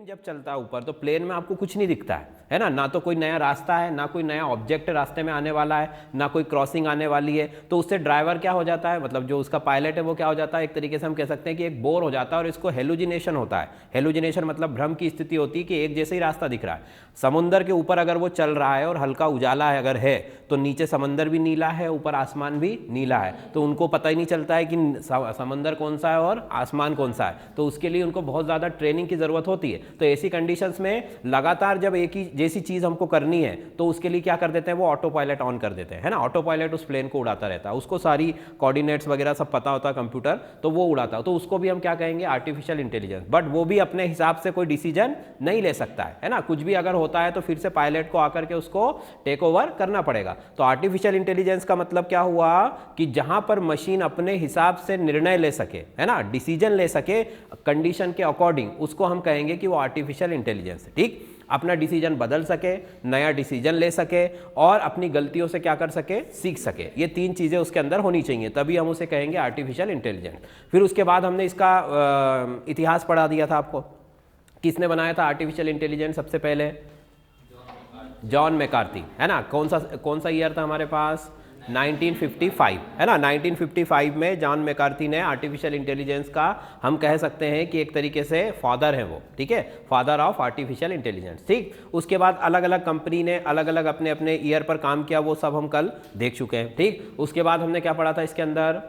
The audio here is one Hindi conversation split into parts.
प्लेन जब चलता है ऊपर तो प्लेन में आपको कुछ नहीं दिखता है ना, ना तो कोई नया रास्ता है, ना कोई नया ऑब्जेक्ट रास्ते में आने वाला है, ना कोई क्रॉसिंग आने वाली है। तो उससे ड्राइवर क्या हो जाता है, मतलब जो उसका पायलट है वो क्या हो जाता है, एक तरीके से हम कह सकते हैं कि एक बोर हो जाता है और इसको हेलुजिनेशन होता है। हेलुजिनेशन मतलब भ्रम की स्थिति होती है कि एक जैसे ही रास्ता दिख रहा है। समुंदर के ऊपर अगर वो चल रहा है और हल्का उजाला है अगर है तो नीचे समंदर भी नीला है, ऊपर आसमान भी नीला है, तो उनको पता ही नहीं चलता है कि समंदर कौन सा है और आसमान कौन सा है। तो उसके लिए उनको बहुत ज़्यादा ट्रेनिंग की ज़रूरत होती है। तो ऐसी कंडीशंस में लगातार जब एक ही जैसी चीज़ हमको करनी है तो उसके लिए क्या कर देते हैं, वो ऑटो पायलट ऑन कर देते हैं, है ना। ऑटो पायलट उस प्लेन को उड़ाता रहता है, उसको सारी कोऑर्डिनेट्स वगैरह सब पता होता है कंप्यूटर, तो वो उड़ाता है। तो उसको भी हम क्या कहेंगे, आर्टिफिशियल इंटेलिजेंस। बट वो भी अपने हिसाब से कोई डिसीजन नहीं ले सकता है ना। कुछ भी अगर होता है तो फिर से पायलट को आकर के उसको टेक ओवर करना पड़ेगा। तो आर्टिफिशियल इंटेलिजेंस का मतलब क्या हुआ कि जहां पर मशीन अपने हिसाब से निर्णय ले सके, है ना, डिसीजन ले सके कंडीशन के अकॉर्डिंग, उसको हम कहेंगे कि वो आर्टिफिशियल इंटेलिजेंस है। ठीक, अपना डिसीजन बदल सके, नया डिसीजन ले सके और अपनी गलतियों से क्या कर सके, सीख सके। ये तीन चीज़ें उसके अंदर होनी चाहिए, तभी हम उसे कहेंगे आर्टिफिशियल इंटेलिजेंस। फिर उसके बाद हमने इसका इतिहास पढ़ा दिया था आपको। किसने बनाया था आर्टिफिशियल इंटेलिजेंस सबसे पहले? जॉन मैकार्थी, है ना। कौन सा ईयर था हमारे पास? 1955, है ना। 1955 में जॉन मैकार्थी ने आर्टिफिशियल इंटेलिजेंस का, हम कह सकते हैं कि एक तरीके से फादर है वो, ठीक है, फादर ऑफ आर्टिफिशियल इंटेलिजेंस। ठीक, उसके बाद अलग अलग कंपनी ने अलग अलग अपने अपने ईयर पर काम किया, वो सब हम कल देख चुके हैं। ठीक, उसके बाद हमने क्या पढ़ा था इसके अंदर?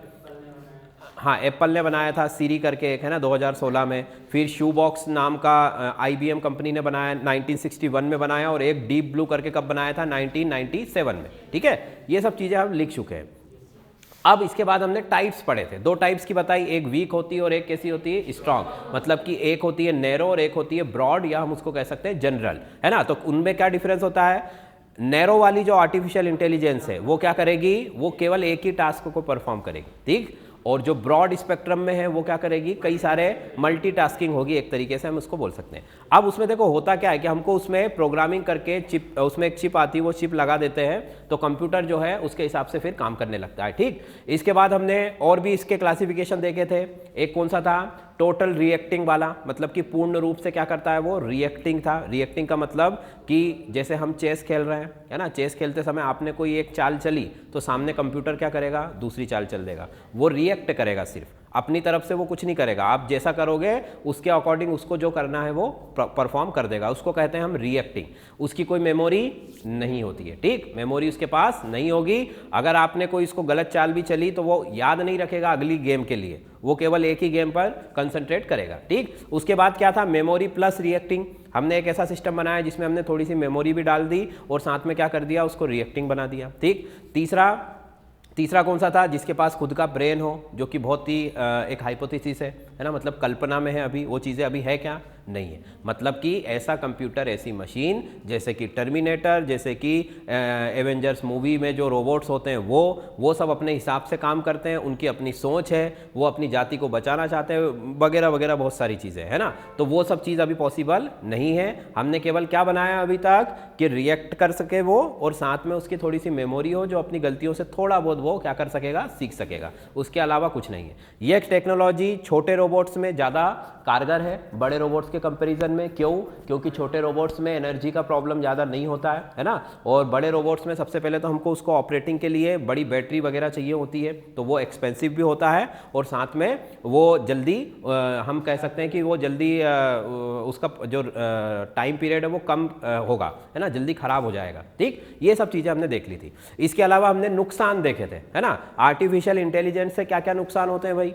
हाँ, एप्पल ने बनाया था सीरी करके एक, है ना, 2016 में। फिर शू बॉक्स नाम का IBM कंपनी ने बनाया, 1961 में बनाया। और एक डीप ब्लू करके कब बनाया था? 1997 में। ठीक है, ये सब चीज़ें हम लिख चुके हैं। अब इसके बाद हमने टाइप्स पढ़े थे, दो टाइप्स की बताई, एक वीक होती है और एक कैसी होती है, स्ट्रांग। मतलब कि एक होती है नैरो और एक होती है ब्रॉड, या हम उसको कह सकते हैं जनरल, है ना। तो उनमें क्या डिफरेंस होता है? नैरो वाली जो आर्टिफिशियल इंटेलिजेंस है वो क्या करेगी, वो केवल एक ही टास्क को परफॉर्म करेगी। ठीक, और जो ब्रॉड स्पेक्ट्रम में है वो क्या करेगी, कई सारे मल्टीटास्किंग होगी, एक तरीके से हम उसको बोल सकते हैं। अब उसमें देखो होता क्या है कि हमको उसमें प्रोग्रामिंग करके चिप, उसमें एक चिप आती है, वो चिप लगा देते हैं तो कंप्यूटर जो है उसके हिसाब से फिर काम करने लगता है। ठीक, इसके बाद हमने और भी इसके क्लासिफिकेशन देखे थे। एक कौन सा था? टोटल रिएक्टिंग वाला, मतलब कि पूर्ण रूप से क्या करता है वो, रिएक्टिंग था। रिएक्टिंग का मतलब कि जैसे हम चेस खेल रहे हैं, है ना, चेस खेलते समय आपने कोई एक चाल चली तो सामने कंप्यूटर क्या करेगा, दूसरी चाल चल देगा, वो रिएक्ट करेगा, सिर्फ अपनी तरफ से वो कुछ नहीं करेगा। आप जैसा करोगे उसके अकॉर्डिंग उसको जो करना है वो परफॉर्म कर देगा, उसको कहते हैं हम रिएक्टिंग। उसकी कोई मेमोरी नहीं होती है। ठीक, मेमोरी उसके पास नहीं होगी। अगर आपने कोई इसको गलत चाल भी चली तो वो याद नहीं रखेगा अगली गेम के लिए, वो केवल एक ही गेम पर कंसंट्रेट करेगा। ठीक, उसके बाद क्या था? Memory plus reacting. हमने एक ऐसा सिस्टम बनाया जिसमें हमने थोड़ी सी मेमोरी भी डाल दी और साथ में क्या कर दिया, उसको रिएक्टिंग बना दिया। ठीक, तीसरा कौन सा था? जिसके पास खुद का ब्रेन हो, जो कि बहुत ही एक हाइपोथेसिस है ना, मतलब कल्पना में है अभी, वो चीज़ें अभी है क्या? नहीं है। मतलब कि ऐसा कंप्यूटर, ऐसी मशीन जैसे कि टर्मिनेटर, जैसे कि एवेंजर्स मूवी में जो रोबोट्स होते हैं वो सब अपने हिसाब से काम करते हैं, उनकी अपनी सोच है, वो अपनी जाति को बचाना चाहते हैं, वगैरह वगैरह बहुत सारी चीज़ें, है ना। तो वो सब चीज़ अभी पॉसिबल नहीं है। हमने केवल क्या बनाया अभी तक कि रिएक्ट कर सके वो, और साथ में उसकी थोड़ी सी मेमोरी हो जो अपनी गलतियों से थोड़ा बहुत वो क्या कर सकेगा, सीख सकेगा। उसके अलावा कुछ नहीं है। ये टेक्नोलॉजी छोटे रोबोट्स में ज़्यादा कारगर है बड़े रोबोट्स के कंपैरिजन में। क्यों? क्योंकि छोटे रोबोट्स में एनर्जी का प्रॉब्लम ज़्यादा नहीं होता है ना। और बड़े रोबोट्स में सबसे पहले तो हमको उसको ऑपरेटिंग के लिए बड़ी बैटरी वगैरह चाहिए होती है, तो वो एक्सपेंसिव भी होता है, और साथ में वो जल्दी हम कह सकते हैं कि वो जल्दी उसका जो टाइम पीरियड है वो कम होगा, है ना, जल्दी खराब हो जाएगा। ठीक, ये सब चीज़ें हमने देख ली थी। इसके अलावा हमने नुकसान देखे थे, है ना। आर्टिफिशियल इंटेलिजेंस से क्या क्या नुकसान होते हैं भाई?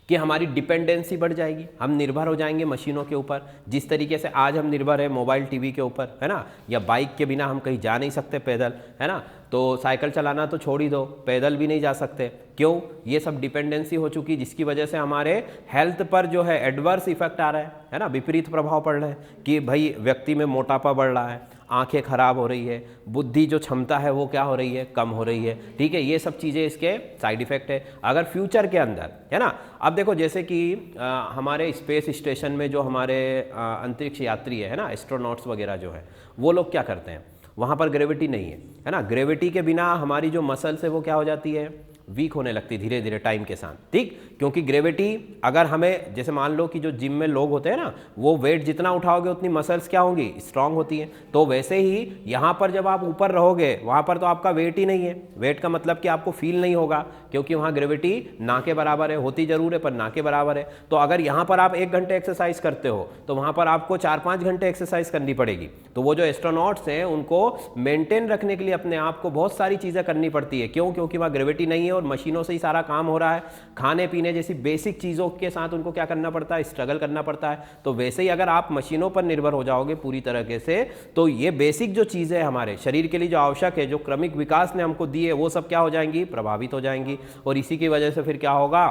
कि हमारी डिपेंडेंसी बढ़ जाएगी, हम निर्भर हो जाएंगे मशीनों के ऊपर। जिस तरीके से आज हम निर्भर है मोबाइल टीवी के ऊपर, है ना, या बाइक के बिना हम कहीं जा नहीं सकते पैदल, है ना। तो साइकिल चलाना तो छोड़ ही दो, पैदल भी नहीं जा सकते। क्यों? ये सब डिपेंडेंसी हो चुकी, जिसकी वजह से हमारे हेल्थ पर जो है एडवर्स इफेक्ट आ रहा है ना, विपरीत प्रभाव पड़ रहे हैं कि भाई व्यक्ति में मोटापा बढ़ रहा है, आंखें खराब हो रही है, बुद्धि जो क्षमता है वो क्या हो रही है, कम हो रही है। ठीक है, ये सब चीज़ें इसके साइड इफेक्ट है। अगर फ्यूचर के अंदर, है ना, अब देखो जैसे कि हमारे स्पेस स्टेशन में जो हमारे अंतरिक्ष यात्री है ना, एस्ट्रोनॉट्स वगैरह जो है, वो लोग क्या करते हैं, वहाँ पर ग्रेविटी नहीं है, है ना। ग्रेविटी के बिना हमारी जो मसल्स है वो क्या हो जाती है, वीक होने लगती धीरे धीरे टाइम के साथ, ठीक। क्योंकि ग्रेविटी अगर हमें, जैसे मान लो कि जो जिम में लोग होते हैं ना, वो वेट जितना उठाओगे उतनी मसल्स क्या होंगी, स्ट्रांग होती है। तो वैसे ही यहाँ पर जब आप ऊपर रहोगे वहाँ पर तो आपका वेट ही नहीं है, वेट का मतलब कि आपको फील नहीं होगा, क्योंकि वहाँ ग्रेविटी ना के बराबर है, होती जरूर है पर ना के बराबर है। तो अगर यहाँ पर आप 1 घंटे एक्सरसाइज करते हो तो वहाँ पर आपको 4-5 घंटे एक्सरसाइज करनी पड़ेगी। तो वो जो एस्ट्रोनॉट्स हैं उनको मेंटेन रखने के लिए अपने आप को बहुत सारी चीज़ें करनी पड़ती है। क्यों? क्योंकि वहाँ ग्रेविटी नहीं है और मशीनों से ही सारा काम हो रहा है। खाने पीने जैसी बेसिक चीज़ों के साथ उनको क्या करना पड़ता है, स्ट्रगल करना पड़ता है। तो वैसे ही अगर आप मशीनों पर निर्भर हो जाओगे पूरी तरीके से, तो ये बेसिक जो चीज़ें हमारे शरीर के लिए जो आवश्यक है, जो क्रमिक विकास ने हमको दी है, वो सब क्या हो जाएंगी, प्रभावित हो जाएंगी। और इसी की वजह से फिर क्या होगा,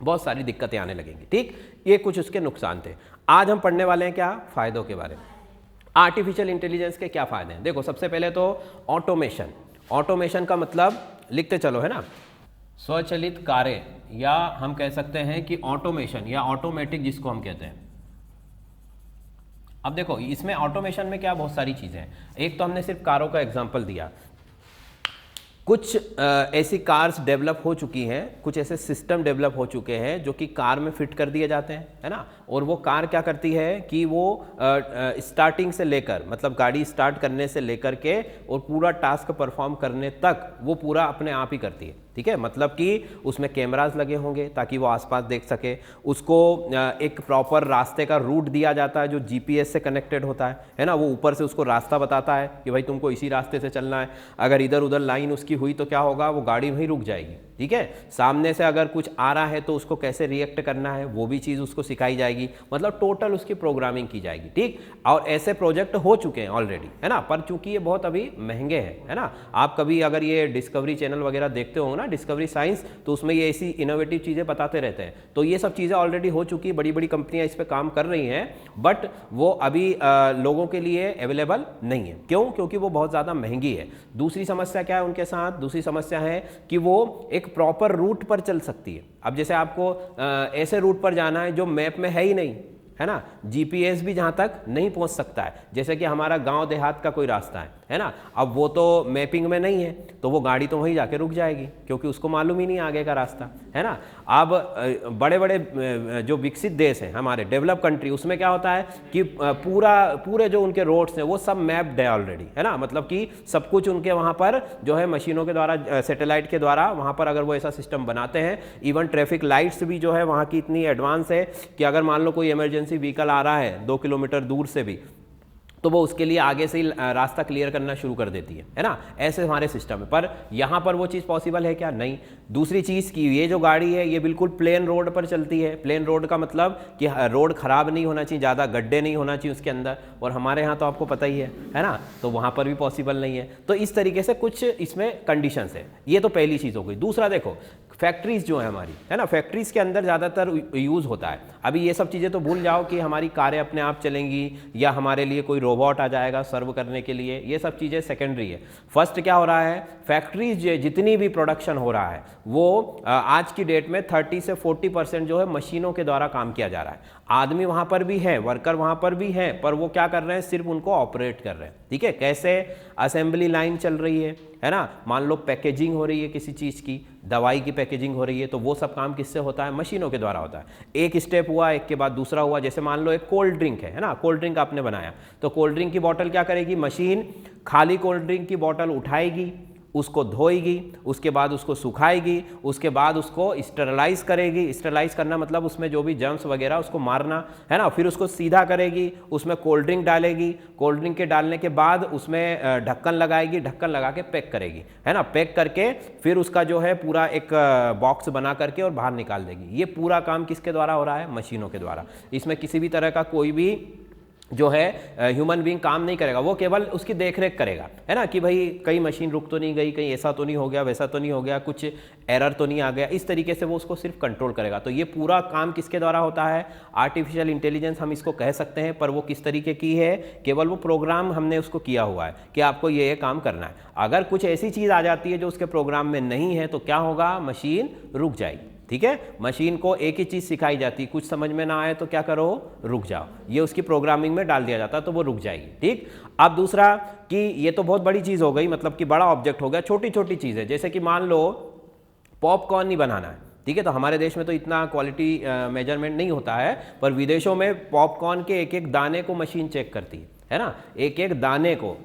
बहुत सारी दिक्कतें आने लगेंगी, ठीक। ये कुछ उसके नुकसान थे। आज हम पढ़ने वाले हैं क्या, फायदों के बारे में। आर्टिफिशियल इंटेलिजेंस के क्या फायदे हैं। देखो, सबसे पहले तो ऑटोमेशन। ऑटोमेशन का मतलब लिखते चलो, है ना, स्वचालित कार्य, या हम कह सकते हैं कि ऑटोमेशन या ऑटोमेटिक जिसको हम कहते हैं। अब देखो, इसमें ऑटोमेशन में क्या, बहुत सारी चीज़ें हैं। एक तो हमने सिर्फ कारों का एग्जाम्पल दिया, कुछ ऐसी कार्स डेवलप हो चुकी हैं, कुछ ऐसे सिस्टम डेवलप हो चुके हैं जो कि कार में फिट कर दिए जाते हैं, है ना। और वो कार क्या करती है कि वो स्टार्टिंग से लेकर, मतलब गाड़ी स्टार्ट करने से लेकर के और पूरा टास्क परफॉर्म करने तक वो पूरा अपने आप ही करती है, ठीक है। मतलब कि उसमें कैमरास लगे होंगे ताकि वो आसपास देख सके, उसको एक प्रॉपर रास्ते का रूट दिया जाता है जो जीपीएस से कनेक्टेड होता है ना। वो ऊपर से उसको रास्ता बताता है कि भाई तुमको इसी रास्ते से चलना है। अगर इधर उधर लाइन उसकी हुई तो क्या होगा, वो गाड़ी वहीं रुक जाएगी, ठीक है। सामने से अगर कुछ आ रहा है तो उसको कैसे रिएक्ट करना है, वो भी चीज़ उसको सिखाई जाएगी। मतलब टोटल उसकी प्रोग्रामिंग की जाएगी, ठीक। और ऐसे प्रोजेक्ट हो चुके हैं ऑलरेडी, है ना, पर चूंकि ये बहुत अभी महंगे हैं, है ना। आप कभी अगर ये डिस्कवरी चैनल वगैरह देखते हो ना, डिस्कवरी साइंस, तो उसमें ये ऐसी इनोवेटिव चीज़ें बताते रहते हैं। तो ये सब चीज़ें ऑलरेडी हो चुकी, बड़ी बड़ी कंपनियां इस पर काम कर रही हैं, बट वो अभी लोगों के लिए अवेलेबल नहीं है। क्यों? क्योंकि वो बहुत ज़्यादा महंगी है। दूसरी समस्या क्या है उनके साथ, दूसरी समस्या है कि वो एक प्रॉपर रूट पर चल सकती है। अब जैसे आपको ऐसे रूट पर जाना है जो मैप में है ही नहीं, है ना, जीपीएस भी जहाँ तक नहीं पहुँच सकता है। जैसे कि हमारा गांव देहात का कोई रास्ता है ना, अब वो तो मैपिंग में नहीं है, तो वो गाड़ी तो वहीं जाके रुक जाएगी क्योंकि उसको मालूम ही नहीं आगे का रास्ता, है ना। अब बड़े बड़े जो विकसित देश हैं हमारे, डेवलप कंट्री, उसमें क्या होता है कि पूरे जो उनके रोड्स हैं वो सब मैप्ड है ऑलरेडी, है ना। मतलब कि सब कुछ उनके वहाँ पर जो है मशीनों के द्वारा, सैटेलाइट के द्वारा वहाँ पर अगर वो ऐसा सिस्टम बनाते हैं, इवन ट्रैफिक लाइट्स भी जो है वहाँ की इतनी एडवांस है कि अगर मान लो कोई इमरजेंसी व्हीकल आ रहा है 2 किलोमीटर दूर से भी, तो वो उसके लिए आगे से ही रास्ता क्लियर करना शुरू कर देती है ना। ऐसे हमारे सिस्टम है, पर यहाँ पर वो चीज़ पॉसिबल है क्या? नहीं। दूसरी चीज़ की ये जो गाड़ी है ये बिल्कुल प्लेन रोड पर चलती है। प्लेन रोड का मतलब कि रोड ख़राब नहीं होना चाहिए, ज़्यादा गड्ढे नहीं होना चाहिए उसके अंदर, और हमारे यहाँ तो आपको पता ही है ना, तो वहाँ पर भी पॉसिबल नहीं है। तो इस तरीके से कुछ इसमें कंडीशंस है। ये तो पहली चीज़ हो गई। दूसरा देखो, फैक्ट्रीज जो है हमारी, है ना, फैक्ट्रीज के अंदर ज़्यादातर यूज़ होता है। अभी ये सब चीज़ें तो भूल जाओ कि हमारी कारें अपने आप चलेंगी या हमारे लिए कोई रोबोट आ जाएगा सर्व करने के लिए, ये सब चीज़ें सेकेंडरी है। फर्स्ट क्या हो रहा है, फैक्ट्रीज जितनी भी प्रोडक्शन हो रहा है वो आज की डेट में 30 से 40% जो है मशीनों के द्वारा काम किया जा रहा है। आदमी वहाँ पर भी है, वर्कर वहाँ पर भी हैं, पर वो क्या कर रहे हैं, सिर्फ उनको ऑपरेट कर रहे हैं, ठीक है। कैसे? असेंबली लाइन चल रही है ना, मान लो पैकेजिंग हो रही है किसी चीज़ की, दवाई की पैकेजिंग हो रही है, तो वो सब काम किससे होता है? मशीनों के द्वारा होता है। एक स्टेप हुआ, एक के बाद दूसरा हुआ। जैसे मान लो एक कोल्ड ड्रिंक है ना, कोल्ड ड्रिंक आपने बनाया, तो कोल्ड ड्रिंक की बोतल क्या करेगी, मशीन खाली कोल्ड ड्रिंक की बोतल उठाएगी, उसको धोएगी, उसके बाद उसको सुखाएगी, उसके बाद उसको स्टरलाइज करेगी। स्टरलाइज करना मतलब उसमें जो भी जर्म्स वगैरह उसको मारना, है ना। फिर उसको सीधा करेगी, उसमें कोल्ड ड्रिंक डालेगी, कोल्ड ड्रिंक के डालने के बाद उसमें ढक्कन लगाएगी, ढक्कन लगा के पैक करेगी, है ना। पैक करके फिर उसका जो है पूरा एक बॉक्स बना करके और बाहर निकाल देगी। ये पूरा काम किसके द्वारा हो रहा है? मशीनों के द्वारा। इसमें किसी भी तरह का कोई भी जो है ह्यूमन बीइंग काम नहीं करेगा, वो केवल उसकी देखरेख करेगा, है ना, कि भाई कहीं मशीन रुक तो नहीं गई, कहीं ऐसा तो नहीं हो गया, वैसा तो नहीं हो गया, कुछ एरर तो नहीं आ गया, इस तरीके से वो उसको सिर्फ कंट्रोल करेगा। तो ये पूरा काम किसके द्वारा होता है? आर्टिफिशियल इंटेलिजेंस हम इसको कह सकते हैं, पर वो किस तरीके की है? केवल वो प्रोग्राम हमने उसको किया हुआ है कि आपको ये काम करना है। अगर कुछ ऐसी चीज़ आ जाती है जो उसके प्रोग्राम में नहीं है तो क्या होगा? मशीन रुक जाएगी, ठीक है। मशीन को एक ही चीज़ सिखाई जाती है, कुछ समझ में ना आए तो क्या करो? रुक जाओ। ये उसकी प्रोग्रामिंग में डाल दिया जाता है तो वो रुक जाएगी, ठीक। अब दूसरा कि ये तो बहुत बड़ी चीज़ हो गई, मतलब कि बड़ा ऑब्जेक्ट हो गया। छोटी छोटी चीज़ें जैसे कि मान लो पॉपकॉर्न नहीं बनाना है, ठीक है। तो हमारे देश में तो इतना क्वालिटी मेजरमेंट नहीं होता है, पर विदेशों में पॉपकॉर्न के एक एक दाने को मशीन चेक करती है ना, एक एक दाने को,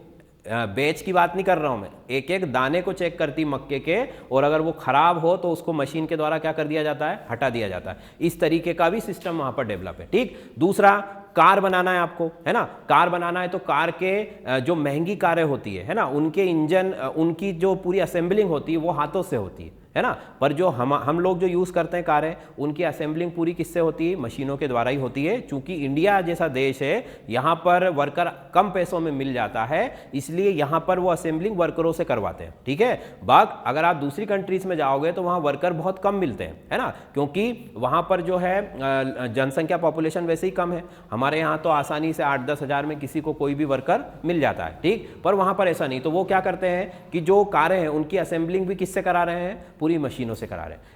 बैच की बात नहीं कर रहा हूँ मैं, एक एक दाने को चेक करती मक्के के, और अगर वो खराब हो तो उसको मशीन के द्वारा क्या कर दिया जाता है, हटा दिया जाता है। इस तरीके का भी सिस्टम वहाँ पर डेवलप है, ठीक। दूसरा, कार बनाना है आपको, है ना, कार बनाना है तो कार के जो महंगी कारें होती है ना, उनके इंजन, उनकी जो पूरी असेंबलिंग होती है वो हाथों से होती है ना, पर जो हम लोग जो यूज़ करते हैं कारें, उनकी असेंबलिंग पूरी किससे होती है, मशीनों के द्वारा ही होती है। चूंकि इंडिया जैसा देश है, यहाँ पर वर्कर कम पैसों में मिल जाता है, इसलिए यहाँ पर वो असेंबलिंग वर्करों से करवाते हैं, ठीक है। अगर आप दूसरी कंट्रीज में जाओगे तो वहाँ वर्कर बहुत कम मिलते हैं, है ना, क्योंकि वहाँ पर जो है जनसंख्या, पॉपुलेशन वैसे ही कम है। हमारे यहाँ तो आसानी से 8-10 हज़ार में किसी को कोई भी वर्कर मिल जाता है, ठीक, पर वहाँ पर ऐसा नहीं। तो वो क्या करते हैं कि जो कारें हैं उनकी असेंबलिंग भी किससे करा रहे हैं, पूरी मशीनों से करा रहे हैं।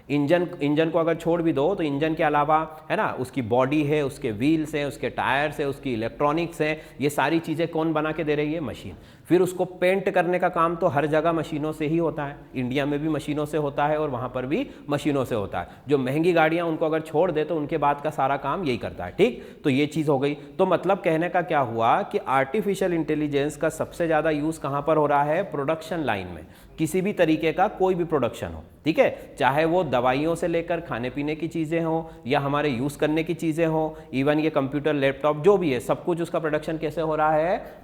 इंजन को अगर छोड़ भी दो तो इंजन के अलावा, है ना, उसकी बॉडी है, उसके व्हील्स हैं, उसके टायर्स है, उसकी इलेक्ट्रॉनिक्स है, ये सारी चीज़ें कौन बना के दे रही है, मशीन। फिर उसको पेंट करने का काम तो हर जगह मशीनों से ही होता है, इंडिया में भी मशीनों से होता है और वहाँ पर भी मशीनों से होता है। जो महंगी गाड़ियाँ उनको अगर छोड़ दे तो उनके बाद का सारा काम यही करता है, ठीक। तो ये चीज़ हो गई। तो मतलब कहने का क्या हुआ कि आर्टिफिशियल इंटेलिजेंस का सबसे ज़्यादा यूज़ कहाँ पर हो रहा है, प्रोडक्शन लाइन में। किसी भी तरीके का कोई भी प्रोडक्शन हो, ठीक है, चाहे वो दवाइयों से लेकर खाने पीने की चीज़ें हो या हमारे यूज़ करने की चीज़ें हो, इवन ये कंप्यूटर, लैपटॉप जो भी है, सब कुछ उसका प्रोडक्शन कैसे हो रहा है,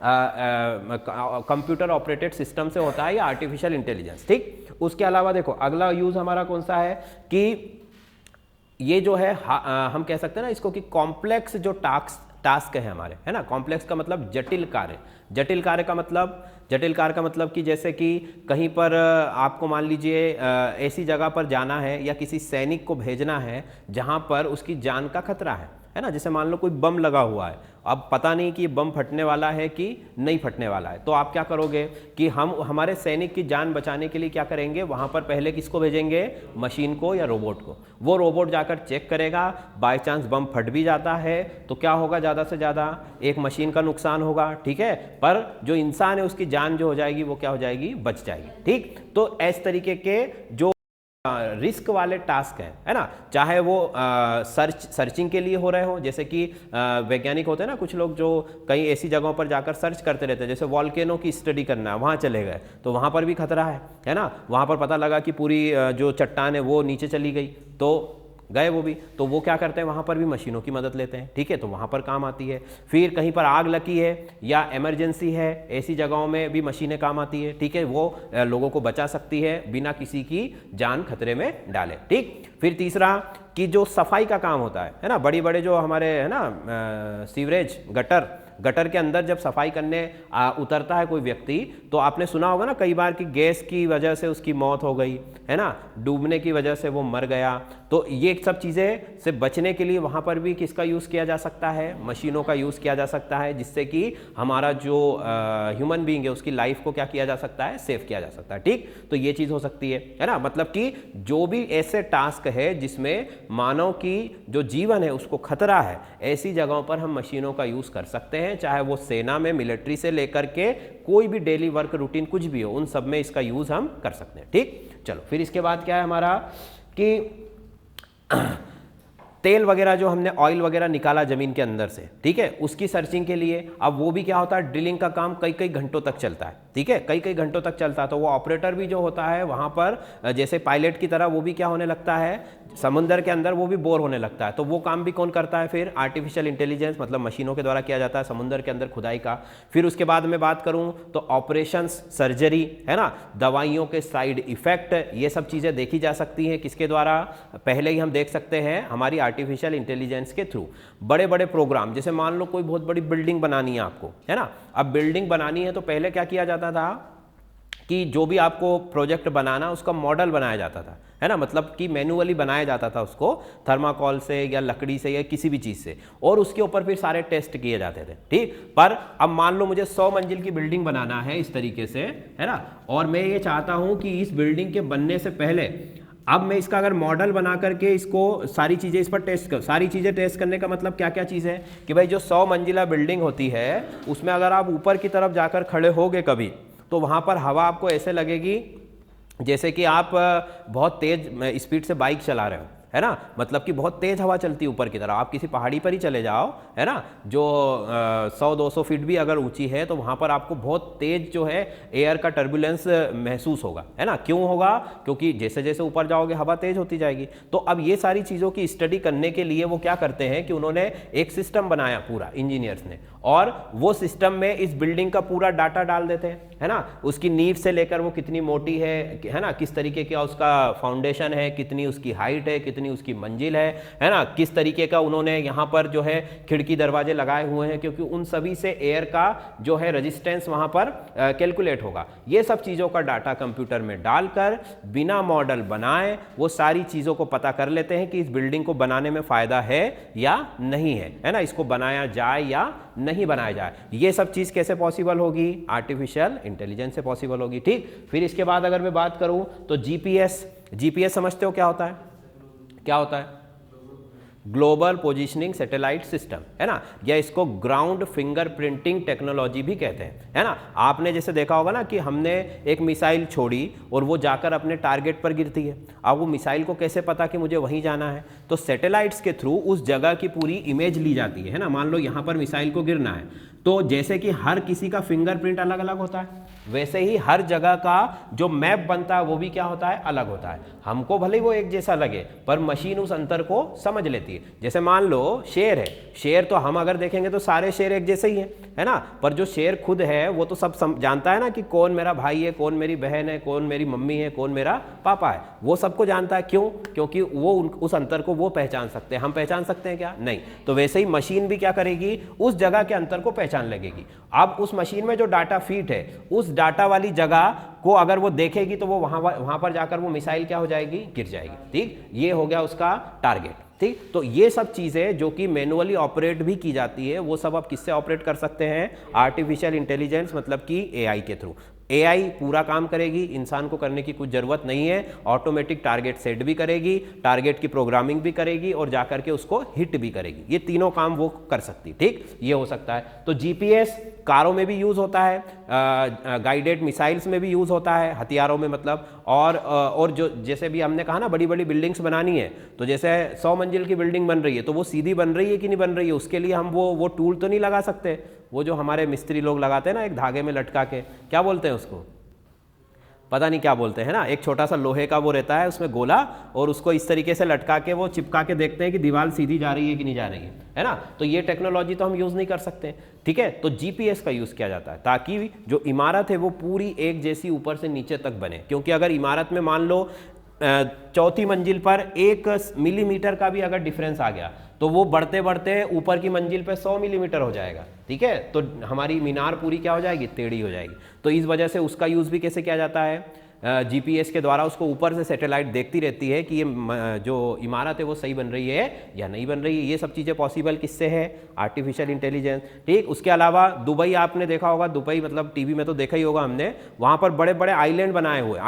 कंप्यूटर ऑपरेटेड सिस्टम से होता है या आर्टिफिशियल इंटेलिजेंस, ठीक। उसके अलावा देखो अगला यूज़ हमारा कौन सा है कि ये जो है हम कह सकते हैं ना इसको कि कॉम्प्लेक्स जो टास्क है हमारे, है ना, कॉम्प्लेक्स का मतलब जटिल कार्य। जटिल कार्य का मतलब कि जैसे कि कहीं पर आपको मान लीजिए ऐसी जगह पर जाना है या किसी सैनिक को भेजना है जहां पर उसकी जान का खतरा है ना, जैसे मान लो कोई बम लगा हुआ है, अब पता नहीं कि बम फटने वाला है कि नहीं फटने वाला है, तो आप क्या करोगे कि हम हमारे सैनिक की जान बचाने के लिए क्या करेंगे, वहाँ पर पहले किसको भेजेंगे, मशीन को या रोबोट को। वो रोबोट जाकर चेक करेगा, बाय चांस बम फट भी जाता है तो क्या होगा, ज़्यादा से ज़्यादा एक मशीन का नुकसान होगा, ठीक है, पर जो इंसान है उसकी जान जो हो जाएगी वो क्या हो जाएगी, बच जाएगी, ठीक। तो इस तरीके के जो रिस्क वाले टास्क हैं, है ना, चाहे वो सर्चिंग के लिए हो रहे हो, जैसे कि वैज्ञानिक होते हैं ना कुछ लोग जो कई ऐसी जगहों पर जाकर सर्च करते रहते हैं, जैसे वॉल्केनो की स्टडी करना है, वहाँ चले गए तो वहाँ पर भी खतरा है ना, वहाँ पर पता लगा कि पूरी जो चट्टान है वो नीचे चली गई तो गए वो भी, तो वो क्या करते हैं, वहाँ पर भी मशीनों की मदद लेते हैं, ठीक है, तो वहाँ पर काम आती है। फिर कहीं पर आग लगी है या इमरजेंसी है, ऐसी जगहों में भी मशीनें काम आती है, ठीक है, वो लोगों को बचा सकती है बिना किसी की जान खतरे में डाले, ठीक। फिर तीसरा कि जो सफाई का काम होता है ना, बड़ी बड़े जो हमारे है ना सीवरेज, गटर के अंदर जब सफाई करने उतरता है कोई व्यक्ति, तो आपने सुना होगा ना कई बार कि गैस की वजह से उसकी मौत हो गई, है ना, डूबने की वजह से वो मर गया। तो ये सब चीज़ें से बचने के लिए वहाँ पर भी किसका यूज़ किया जा सकता है, मशीनों का यूज़ किया जा सकता है, जिससे कि हमारा जो ह्यूमन बीइंग है उसकी लाइफ को क्या किया जा सकता है, सेव किया जा सकता है, ठीक। तो ये चीज़ हो सकती है ना, मतलब कि जो भी ऐसे टास्क है जिसमें मानव की जो जीवन है उसको खतरा है, ऐसी जगहों पर हम मशीनों का यूज़ कर सकते हैं, चाहे वो सेना में, मिलिट्री से लेकर के कोई भी डेली वर्क रूटीन कुछ भी हो, उन सब में इसका यूज़ हम कर सकते हैं, ठीक। चलो फिर इसके बाद क्या है हमारा कि तेल वगैरह जो हमने ऑयल वगैरह निकाला ज़मीन के अंदर से, ठीक है, उसकी सर्चिंग के लिए अब वो भी क्या होता है, ड्रिलिंग का काम कई कई घंटों तक चलता है, ठीक है, कई कई घंटों तक चलता है। तो वो ऑपरेटर भी जो होता है वहाँ पर जैसे पायलट की तरह वो भी क्या होने लगता है, समुद्र के अंदर वो भी बोर होने लगता है। तो वो काम भी कौन करता है, फिर आर्टिफिशियल इंटेलिजेंस मतलब मशीनों के द्वारा किया जाता है समुद्र के अंदर खुदाई का। फिर उसके बाद में बात करूँ तो ऑपरेशंस, सर्जरी, है ना, दवाइयों के साइड इफेक्ट, ये सब चीज़ें देखी जा सकती हैं किसके द्वारा, पहले ही हम देख सकते हैं हमारी आर्टिफिशियल इंटेलिजेंस के थ्रू। बड़े बड़े प्रोग्राम, जैसे मान लो कोई बहुत बड़ी बिल्डिंग बनानी है आपको, है ना, अब बिल्डिंग बनानी है तो पहले क्या किया जाता था कि जो भी आपको प्रोजेक्ट बनाना उसका मॉडल बनाया जाता था, है ना, मतलब कि मैन्युअली बनाया जाता था उसको थर्माकोल से या लकड़ी से या किसी भी चीज़ से, और उसके ऊपर फिर सारे टेस्ट किए जाते थे, ठीक। पर अब मान लो मुझे 100 मंजिल की बिल्डिंग बनाना है इस तरीके से, है ना, और मैं ये चाहता हूँ कि इस बिल्डिंग के बनने से पहले अब मैं इसका अगर मॉडल बना करके इसको सारी चीज़ें इस पर टेस्ट कर, सारी चीज़ें टेस्ट करने का मतलब क्या क्या चीज़ है कि भाई जो 100 मंजिला बिल्डिंग होती है उसमें अगर आप ऊपर की तरफ जाकर खड़े होगे कभी, तो वहाँ पर हवा आपको ऐसे लगेगी जैसे कि आप बहुत तेज स्पीड से बाइक चला रहे हो, है ना, मतलब कि बहुत तेज हवा चलती है ऊपर की तरफ, आप किसी पहाड़ी पर ही चले जाओ, है ना, जो 100-200 फीट भी अगर ऊंची है, तो वहां पर आपको बहुत तेज जो है एयर का टर्बुलेंस महसूस होगा, है ना। क्यों होगा? क्योंकि जैसे जैसे ऊपर जाओगे हवा तेज होती जाएगी। तो अब ये सारी चीज़ों की स्टडी करने के लिए वो क्या करते हैं कि उन्होंने एक सिस्टम बनाया पूरा, इंजीनियर्स ने, और वो सिस्टम में इस बिल्डिंग का पूरा डाटा डाल देते हैं, है ना, उसकी नींव से लेकर वो कितनी मोटी है ना, किस तरीके का उसका फाउंडेशन है, कितनी उसकी हाइट है, कितनी उसकी मंजिल है ना, किस तरीके का उन्होंने यहाँ पर जो है खिड़की दरवाजे लगाए हुए हैं, क्योंकि उन सभी से एयर का जो है रेजिस्टेंस वहाँ पर कैलकुलेट होगा। ये सब चीज़ों का डाटा कंप्यूटर में डालकर बिना मॉडल बनाए वो सारी चीज़ों को पता कर लेते हैं कि इस बिल्डिंग को बनाने में फ़ायदा है या नहीं है ना, इसको बनाया जाए या नहीं बनाया जाए। ये सब चीज़ कैसे पॉसिबल होगी? आर्टिफिशियल इंटेलिजेंस से पॉसिबल होगी। ठीक, फिर इसके बाद अगर मैं बात करूं तो जीपीएस समझते हो क्या होता है? क्या होता है? ग्लोबल पोजिशनिंग सैटेलाइट सिस्टम, है ना, या इसको ग्राउंड फिंगरप्रिंटिंग टेक्नोलॉजी भी कहते हैं, है ना। आपने जैसे देखा होगा ना कि हमने एक मिसाइल छोड़ी और वो जाकर अपने टारगेट पर गिरती है। अब वो मिसाइल को कैसे पता कि मुझे वहीं जाना है? तो सैटेलाइट्स के थ्रू उस जगह की पूरी इमेज ली जाती है ना। मान लो यहाँ पर मिसाइल को गिरना है, तो जैसे कि हर किसी का फिंगरप्रिंट अलग अलग होता है, वैसे ही हर जगह का जो मैप बनता है वो भी क्या होता है? अलग होता है। हमको भले वो एक जैसा लगे, पर मशीन उस अंतर को समझ लेती है। जैसे मान लो शेर है, शेर तो हम अगर देखेंगे तो सारे शेर एक जैसे ही हैं, है ना, पर जो शेर खुद है वो तो सब जानता है ना कि कौन मेरा भाई है, कौन मेरी बहन है, कौन मेरी मम्मी है, कौन मेरा पापा है, वो सबको जानता है। क्यों? क्योंकि वो उस अंतर को वो पहचान सकते हैं। हम पहचान सकते हैं क्या? नहीं। तो वैसे ही मशीन भी क्या करेगी? उस जगह के अंतर को पहचान लगेगी। अब उस मशीन में जो डाटा फीड है, उस डाटा वाली जगह को अगर वो देखेगी तो वो वहां पर जाकर वो मिसाइल क्या हो जाएगी? गिर जाएगी। ठीक, ये हो गया उसका टारगेट। ठीक, तो ये सब चीज़ें जो कि मैनुअली ऑपरेट भी की जाती है, वो सब आप किससे ऑपरेट कर सकते हैं? आर्टिफिशियल इंटेलिजेंस, मतलब कि एआई के थ्रू। एआई पूरा काम करेगी, इंसान को करने की कुछ ज़रूरत नहीं है। ऑटोमेटिक टारगेट सेट भी करेगी, टारगेट की प्रोग्रामिंग भी करेगी और जाकर के उसको हिट भी करेगी। ये तीनों काम वो कर सकती। ठीक, ये हो सकता है। तो जीपीएस कारों में भी यूज़ होता है, गाइडेड मिसाइल्स में भी यूज़ होता है, हथियारों में मतलब, और जो जैसे भी हमने कहा ना बड़ी बड़ी बिल्डिंग्स बनानी है, तो जैसे 100 मंजिल की बिल्डिंग बन रही है, तो वो सीधी बन रही है कि नहीं बन रही है, उसके लिए हम वो टूल तो नहीं लगा सकते, वो जो हमारे मिस्त्री लोग लगाते हैं ना एक धागे में लटका के, क्या बोलते हैं उसको? पता नहीं क्या बोलते हैं ना, एक छोटा सा लोहे का वो रहता है उसमें गोला, और उसको इस तरीके से लटका के वो चिपका के देखते हैं कि दीवार सीधी जा रही है कि नहीं जा रही है ना। तो ये टेक्नोलॉजी तो हम यूज़ नहीं कर सकते। ठीक है, तो जीपीएस का यूज़ किया जाता है ताकि जो इमारत है वो पूरी एक जैसी ऊपर से नीचे तक बने। क्योंकि अगर इमारत में मान लो चौथी मंजिल पर 1 मिलीमीटर का भी अगर डिफरेंस आ गया, तो वो बढ़ते बढ़ते ऊपर की मंजिल पे 100 मिलीमीटर हो जाएगा। ठीक है, तो हमारी मीनार पूरी क्या हो जाएगी? टेढ़ी हो जाएगी। तो इस वजह से उसका यूज़ भी कैसे किया जाता है? जीपीएस के द्वारा उसको ऊपर से सैटेलाइट देखती रहती है कि ये जो इमारत है वो सही बन रही है या नहीं बन रही है। ये सब चीज़ें पॉसिबल किससे है? Artificial intelligence. ठीक, उसके अलावा दुबई आपने देखा होगा, दुबई मतलब टीवी में तो देखा ही होगा हमने, वहाँ पर बड़े बड़े आइलैंड बनाए हुए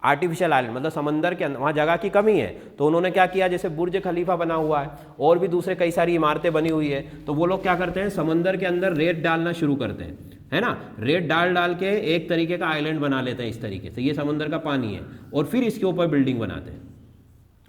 आर्टिफिशियल आइलैंड, मतलब समंदर के अंदर, वहाँ जगह की कमी है, तो उन्होंने क्या किया, जैसे बुर्ज खलीफा बना हुआ है और भी दूसरे कई सारी इमारतें बनी हुई है, तो वो लोग क्या करते हैं, समंदर के अंदर रेत डालना शुरू करते हैं, है ना, रेत डाल के एक तरीके का आइलैंड बना लेते हैं इस तरीके से, ये समंदर का पानी है, और फिर इसके ऊपर बिल्डिंग बनाते हैं।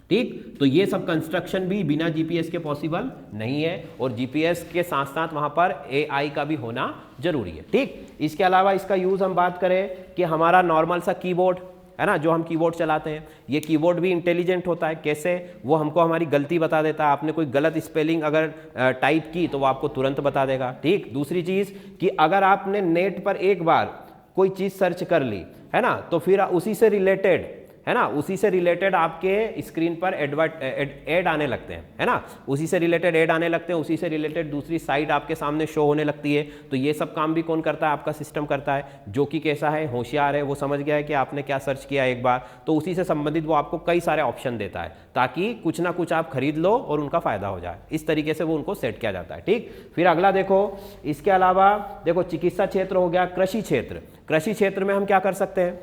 ठीक, तो ये सब कंस्ट्रक्शन भी बिना जीपीएस के पॉसिबल नहीं है, और जीपीएस के साथ साथ वहाँ पर एआई का भी होना जरूरी है। ठीक, इसके अलावा इसका यूज़ हम बात करें कि हमारा नॉर्मल सा कीबोर्ड है ना, जो हम कीबोर्ड चलाते हैं, ये कीबोर्ड भी इंटेलिजेंट होता है। कैसे? वो हमको हमारी गलती बता देता है। आपने कोई गलत स्पेलिंग अगर टाइप की तो वो आपको तुरंत बता देगा। ठीक, दूसरी चीज़ कि अगर आपने नेट पर एक बार कोई चीज़ सर्च कर ली, है ना, तो फिर उसी से रिलेटेड, है ना, उसी से रिलेटेड आपके स्क्रीन पर एड आने लगते हैं, है ना, उसी से रिलेटेड ऐड आने लगते हैं, उसी से रिलेटेड दूसरी साइट आपके सामने शो होने लगती है। तो ये सब काम भी कौन करता है? आपका सिस्टम करता है, जो कि कैसा है, होशियार है, वो समझ गया है कि आपने क्या सर्च किया एक बार, तो उसी से संबंधित वो आपको कई सारे ऑप्शन देता है ताकि कुछ ना कुछ आप खरीद लो और उनका फायदा हो जाए। इस तरीके से वो उनको सेट किया जाता है। ठीक, फिर अगला देखो, इसके अलावा देखो चिकित्सा क्षेत्र हो गया, कृषि क्षेत्र में हम क्या कर सकते हैं?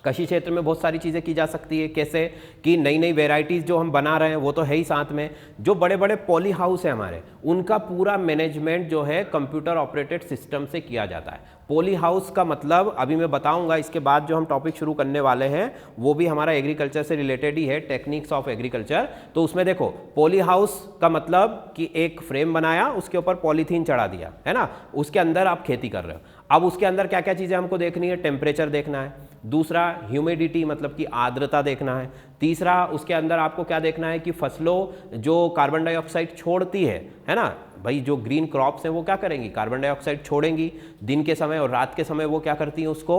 कृषि क्षेत्र में बहुत सारी चीज़ें की जा सकती है। कैसे कि नई नई वेराइटीज़ जो हम बना रहे हैं वो तो है ही, साथ में जो बड़े बड़े पॉली हाउस है हमारे, उनका पूरा मैनेजमेंट जो है कंप्यूटर ऑपरेटेड सिस्टम से किया जाता है। पॉली हाउस का मतलब अभी मैं बताऊंगा, इसके बाद जो हम टॉपिक शुरू करने वाले हैं वो भी हमारा एग्रीकल्चर से रिलेटेड ही है, टेक्निक्स ऑफ एग्रीकल्चर। तो उसमें देखो, पॉली हाउस का मतलब कि एक फ्रेम बनाया, उसके ऊपर पॉलीथीन चढ़ा दिया, है ना, उसके अंदर आप खेती कर रहे हो। अब उसके अंदर क्या क्या चीज़ें हमको देखनी है, टेम्परेचर देखना है, दूसरा ह्यूमिडिटी मतलब कि आर्द्रता देखना है, तीसरा उसके अंदर आपको क्या देखना है कि फसलों जो कार्बन डाइऑक्साइड छोड़ती है ना, भाई जो ग्रीन क्रॉप्स हैं वो क्या करेंगी, कार्बन डाइऑक्साइड छोड़ेंगी दिन के समय, और रात के समय वो क्या करती हैं उसको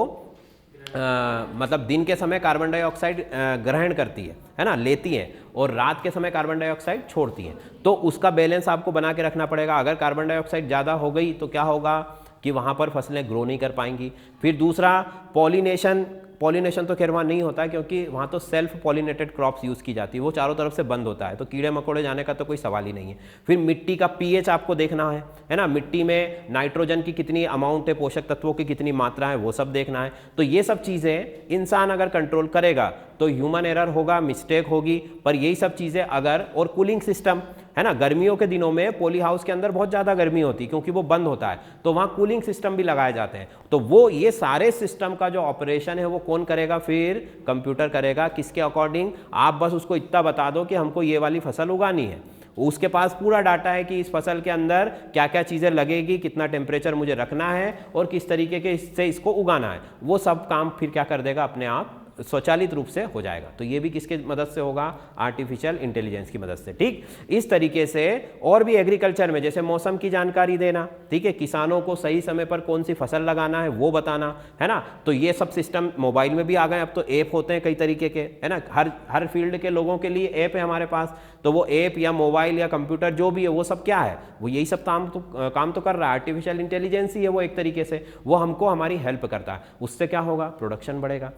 मतलब दिन के समय कार्बन डाइऑक्साइड ग्रहण करती है ना, लेती हैं, और रात के समय कार्बन डाइऑक्साइड छोड़ती हैं। तो उसका बैलेंस आपको बना के रखना पड़ेगा। अगर कार्बन डाइऑक्साइड ज़्यादा हो गई तो क्या होगा कि वहाँ पर फसलें ग्रो नहीं कर पाएंगी। फिर दूसरा पॉलिनेशन तो खैर वहाँ नहीं होता है, क्योंकि वहाँ तो सेल्फ पॉलिनेटेड क्रॉप्स यूज़ की जाती है, वो चारों तरफ से बंद होता है, तो कीड़े मकोड़े जाने का तो कोई सवाल ही नहीं है। फिर मिट्टी का पीएच आपको देखना है ना, मिट्टी में नाइट्रोजन की कितनी अमाउंट है, पोषक तत्वों की कितनी मात्रा है, वो सब देखना है। तो ये सब चीज़ें इंसान अगर कंट्रोल करेगा तो ह्यूमन एरर होगा, मिस्टेक होगी, पर यही सब चीज़ें अगर, और कूलिंग सिस्टम है ना, गर्मियों के दिनों में पॉली हाउस के अंदर बहुत ज़्यादा गर्मी होती है क्योंकि वो बंद होता है, तो वहाँ कूलिंग सिस्टम भी लगाए जाते हैं। तो वो ये सारे सिस्टम का जो ऑपरेशन है वो कौन करेगा, फिर कंप्यूटर करेगा। किसके अकॉर्डिंग, आप बस उसको इतना बता दो कि हमको ये वाली फसल उगानी है, उसके पास पूरा डाटा है कि इस फसल के अंदर क्या क्या चीज़ें लगेगी, कितना टेम्परेचर मुझे रखना है और किस तरीके के से इसको उगाना है, वो सब काम फिर क्या कर देगा, अपने आप स्वचालित रूप से हो जाएगा। तो ये भी किसके मदद से होगा, आर्टिफिशियल इंटेलिजेंस की मदद से। ठीक, इस तरीके से और भी एग्रीकल्चर में जैसे मौसम की जानकारी देना, ठीक है, किसानों को सही समय पर कौन सी फसल लगाना है वो बताना, है ना, तो ये सब सिस्टम मोबाइल में भी आ गए। अब तो ऐप होते हैं कई तरीके के, है ना, हर फील्ड के लोगों के लिए ऐप है हमारे पास, तो वो ऐप या मोबाइल या कंप्यूटर जो भी है वो सब क्या है, वो यही सब काम तो कर रहा है, आर्टिफिशियल इंटेलिजेंस ही है वो एक तरीके से, वो हमको हमारी हेल्प करता है। उससे क्या होगा, प्रोडक्शन बढ़ेगा।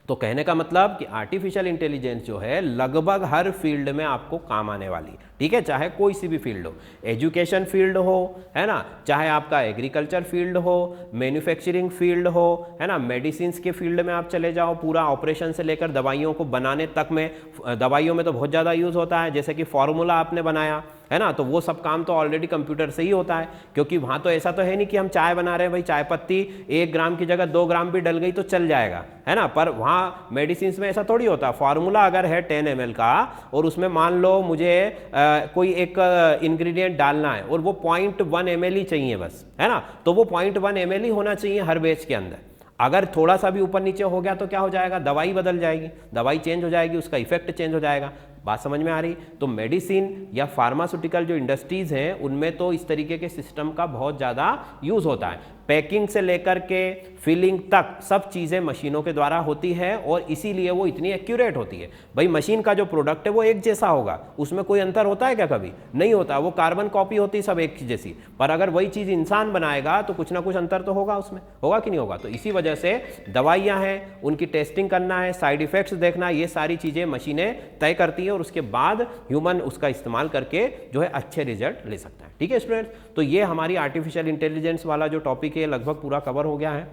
तो कहने का मतलब कि आर्टिफिशियल इंटेलिजेंस जो है लगभग हर फील्ड में आपको काम आने वाली, ठीक है, चाहे कोई सी भी फील्ड हो, एजुकेशन फील्ड हो, है ना, चाहे आपका एग्रीकल्चर फील्ड हो, मैन्युफैक्चरिंग फील्ड हो, है ना, मेडिसिन के फील्ड में आप चले जाओ, पूरा ऑपरेशन से लेकर दवाइयों को बनाने तक में, दवाइयों में तो बहुत ज़्यादा यूज़ होता है, जैसे कि फॉर्मूला आपने बनाया, है ना, तो वो सब काम तो ऑलरेडी कंप्यूटर से ही होता है, क्योंकि वहाँ तो ऐसा तो है नहीं कि हम चाय बना रहे हैं, भाई चाय पत्ती 1 ग्राम की जगह 2 ग्राम भी डल गई तो चल जाएगा, है ना, पर वहाँ मेडिसिन में ऐसा थोड़ी होता। फार्मूला अगर है 10 ml का और उसमें मान लो मुझे कोई एक इंग्रेडिएंट डालना है और वो 0.1 ml ही चाहिए बस, है ना, तो वो 0.1 ml ही होना चाहिए हर बैच के अंदर। अगर थोड़ा सा भी ऊपर नीचे हो गया तो क्या हो जाएगा, दवाई बदल जाएगी, दवाई चेंज हो जाएगी, उसका इफेक्ट चेंज हो जाएगा। बात समझ में आ रही। तो मेडिसिन या फार्मास्यूटिकल जो इंडस्ट्रीज़ हैं उनमें तो इस तरीके के सिस्टम का बहुत ज़्यादा यूज़ होता है। पैकिंग से लेकर के फिलिंग तक सब चीज़ें मशीनों के द्वारा होती है और इसीलिए वो इतनी एक्यूरेट होती है। भाई मशीन का जो प्रोडक्ट है वो एक जैसा होगा, उसमें कोई अंतर होता है क्या, कभी नहीं होता, वो कार्बन कॉपी होती है सब एक जैसी। पर अगर वही चीज़ इंसान बनाएगा तो कुछ ना कुछ अंतर तो होगा उसमें, होगा कि नहीं होगा। तो इसी वजह से दवाइयाँ हैं, उनकी टेस्टिंग करना है, साइड इफेक्ट्स देखना, ये सारी चीज़ें मशीनें तय करती हैं और उसके बाद ह्यूमन उसका इस्तेमाल करके जो है अच्छे रिजल्ट ले सकता है। ठीक है स्टूडेंट्स, तो ये हमारी आर्टिफिशियल इंटेलिजेंस वाला जो टॉपिक है लगभग पूरा कवर हो गया है।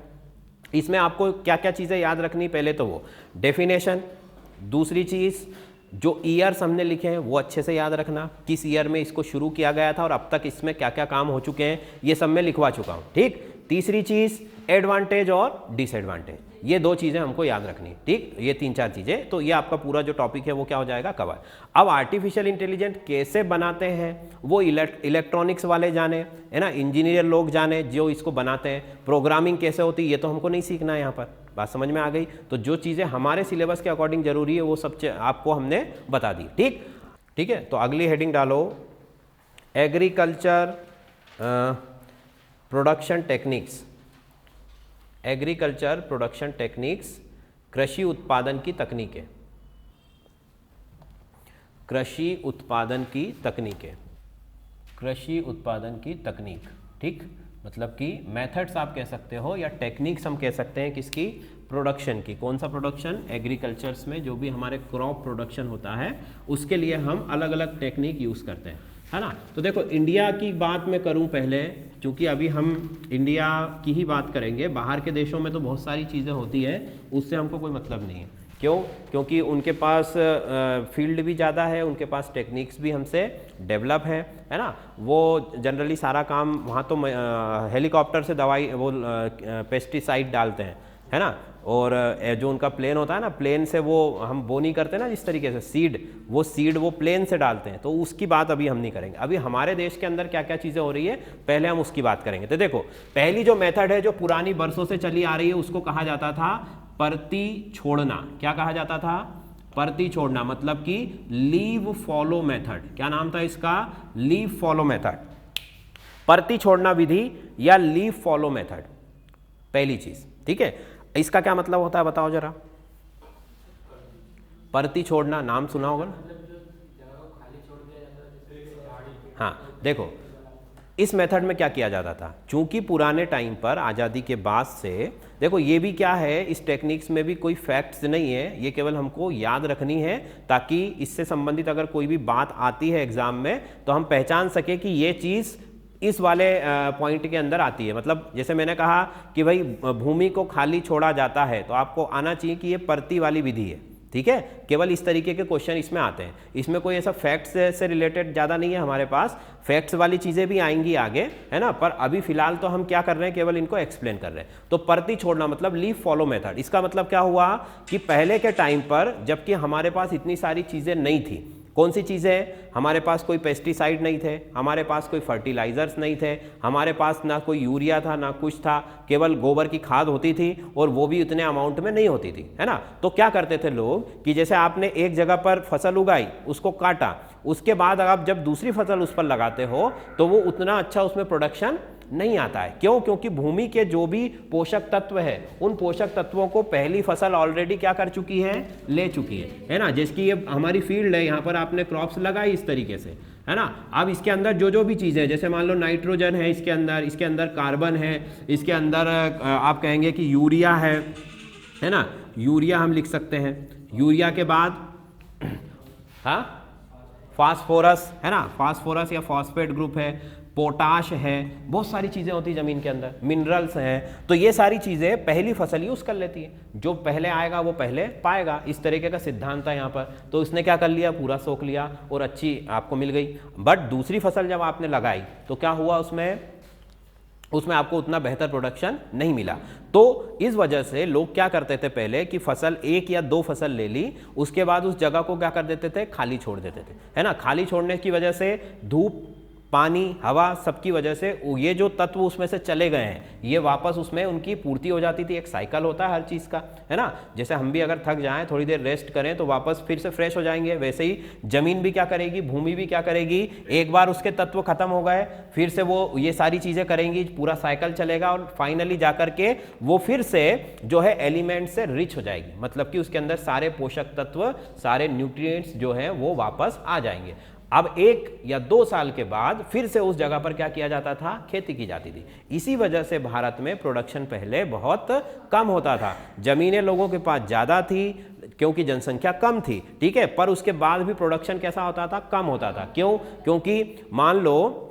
इसमें आपको क्या क्या चीज़ें याद रखनी, पहले तो वो डेफिनेशन, दूसरी चीज़ जो ईयर्स हमने लिखे हैं वो अच्छे से याद रखना, किस ईयर में इसको शुरू किया गया था और अब तक इसमें क्या क्या काम हो चुके हैं ये सब मैं लिखवा चुका हूँ। ठीक, तीसरी चीज़ एडवांटेज और डिसएडवांटेज, ये 2 चीज़ें हमको याद रखनी। ठीक, ये 3-4 चीज़ें, तो ये आपका पूरा जो टॉपिक है वो क्या हो जाएगा, कवर। अब आर्टिफिशियल इंटेलिजेंस कैसे बनाते हैं वो इलेक्ट्रॉनिक्स वाले जाने, है ना, इंजीनियर लोग जाने जो इसको बनाते हैं। प्रोग्रामिंग कैसे होती है ये तो हमको नहीं सीखना है यहाँ पर, बात समझ में आ गई। तो जो चीज़ें हमारे सिलेबस के अकॉर्डिंग जरूरी है वो सब आपको हमने बता दी। ठीक, ठीक है, तो अगली हेडिंग डालो agriculture production techniques. Agriculture production techniques, कृषि उत्पादन की तकनीकें, कृषि उत्पादन की तकनीकें, कृषि उत्पादन की तकनीक। ठीक, मतलब कि मेथड्स आप कह सकते हो या टेक्निक्स हम कह सकते हैं किसकी, प्रोडक्शन की। कौन सा प्रोडक्शन, एग्रीकल्चर्स में जो भी हमारे क्रॉप प्रोडक्शन होता है उसके लिए हम अलग अलग टेक्निक यूज़ करते हैं, है ना। तो देखो इंडिया की बात मैं करूं पहले, क्योंकि अभी हम इंडिया की ही बात करेंगे, बाहर के देशों में तो बहुत सारी चीज़ें होती है, उससे हमको कोई मतलब नहीं है। क्यों? क्योंकि उनके पास फील्ड भी ज़्यादा है, उनके पास टेक्निक्स भी हमसे डेवलप है ना। वो जनरली सारा काम वहाँ तो हेलीकॉप्टर से दवाई वो पेस्टिसाइड डालते हैं, है ना। और जो उनका प्लेन होता है ना, प्लेन से वो हम वो नहीं करते ना जिस तरीके से सीड वो प्लेन से डालते हैं, तो उसकी बात अभी हम नहीं करेंगे। अभी हमारे देश के अंदर क्या क्या चीज़ें हो रही है पहले हम उसकी बात करेंगे। तो देखो, पहली जो मेथड है जो पुरानी बरसों से चली आ रही है उसको कहा जाता था परती छोड़ना। क्या कहा जाता था? परती छोड़ना, मतलब कि लीव फॉलो मेथड। क्या नाम था इसका? लीव फॉलो मेथड, परती छोड़ना विधि या लीव फॉलो मेथड, पहली चीज। ठीक है, इसका क्या मतलब होता है बताओ जरा। परती छोड़ना नाम सुना होगा ना? हाँ, देखो इस मेथड में क्या किया जाता था, चूंकि पुराने टाइम पर आज़ादी के बाद से, देखो ये भी क्या है, इस टेक्निक्स में भी कोई फैक्ट्स नहीं है, ये केवल हमको याद रखनी है ताकि इससे संबंधित अगर कोई भी बात आती है एग्जाम में तो हम पहचान सके कि ये चीज़ इस वाले पॉइंट के अंदर आती है। मतलब जैसे मैंने कहा कि भाई भूमि को खाली छोड़ा जाता है, तो आपको आना चाहिए कि ये परती वाली विधि है। ठीक है, केवल इस तरीके के क्वेश्चन इसमें आते हैं। इसमें कोई ऐसा फैक्ट्स से रिलेटेड ज़्यादा नहीं है हमारे पास, फैक्ट्स वाली चीज़ें भी आएंगी आगे, है ना। पर अभी फिलहाल तो हम क्या कर रहे हैं, केवल इनको एक्सप्लेन कर रहे हैं। तो परती छोड़ना मतलब लीव फॉलो मेथड, इसका मतलब क्या हुआ कि पहले के टाइम पर जबकि हमारे पास इतनी सारी चीज़ें नहीं थी, कौन सी चीज़ें? हमारे पास कोई पेस्टिसाइड नहीं थे, हमारे पास कोई फर्टिलाइजर्स नहीं थे, हमारे पास ना कोई यूरिया था ना कुछ था, केवल गोबर की खाद होती थी और वो भी उतने अमाउंट में नहीं होती थी, है ना। तो क्या करते थे लोग कि जैसे आपने एक जगह पर फसल उगाई, उसको काटा, उसके बाद आप जब दूसरी फसल उस पर लगाते हो तो वो उतना अच्छा उसमें प्रोडक्शन नहीं आता है। क्यों? क्योंकि भूमि के जो भी पोषक तत्व है उन पोषक तत्वों को पहली फसल ऑलरेडी क्या कर चुकी है, ले चुकी है ना। जैसे कि ये हमारी फील्ड है, यहाँ पर आपने क्रॉप्स लगाई इस तरीके से, है ना। अब इसके अंदर जो जो भी चीज़ें हैं, जैसे मान लो नाइट्रोजन है इसके अंदर कार्बन है, इसके अंदर आप कहेंगे कि यूरिया है ना, यूरिया हम लिख सकते हैं। यूरिया के बाद हाँ फास्फोरस, है ना, फास्फोरस या फॉस्फेट ग्रुप है, पोटाश है, बहुत सारी चीज़ें होती है ज़मीन के अंदर, मिनरल्स हैं। तो ये सारी चीज़ें पहली फसल यूज़ कर लेती है, जो पहले आएगा वो पहले पाएगा, इस तरीके का सिद्धांत है यहाँ पर। तो इसने क्या कर लिया, पूरा सोख लिया और अच्छी आपको मिल गई। बट दूसरी फसल जब आपने लगाई तो क्या हुआ, उसमें आपको उतना बेहतर प्रोडक्शन नहीं मिला। तो इस वजह से लोग क्या करते थे पहले कि फसल एक या दो फसल ले ली, उसके बाद उस जगह को क्या कर देते थे, खाली छोड़ देते थे, है ना। खाली छोड़ने की वजह से धूप, पानी, हवा सबकी वजह से ये जो तत्व उसमें से चले गए हैं ये वापस उसमें उनकी पूर्ति हो जाती थी। एक साइकिल होता है हर चीज़ का, है ना। जैसे हम भी अगर थक जाएं, थोड़ी देर रेस्ट करें तो वापस फिर से फ्रेश हो जाएंगे, वैसे ही जमीन भी क्या करेगी, भूमि भी क्या करेगी, एक बार उसके तत्व खत्म हो गए फिर से वो ये सारी चीज़ें करेंगी, पूरा साइकिल चलेगा और फाइनली जाकर के वो फिर से जो है एलिमेंट से रिच हो जाएगी। मतलब कि उसके अंदर सारे पोषक तत्व, सारे न्यूट्रिएंट्स जो हैं वो वापस आ जाएंगे। अब 1 या 2 साल के बाद फिर से उस जगह पर क्या किया जाता था, खेती की जाती थी। इसी वजह से भारत में प्रोडक्शन पहले बहुत कम होता था। जमीनें लोगों के पास ज़्यादा थी क्योंकि जनसंख्या कम थी, ठीक है, पर उसके बाद भी प्रोडक्शन कैसा होता था, कम होता था। क्यों? क्योंकि मान लो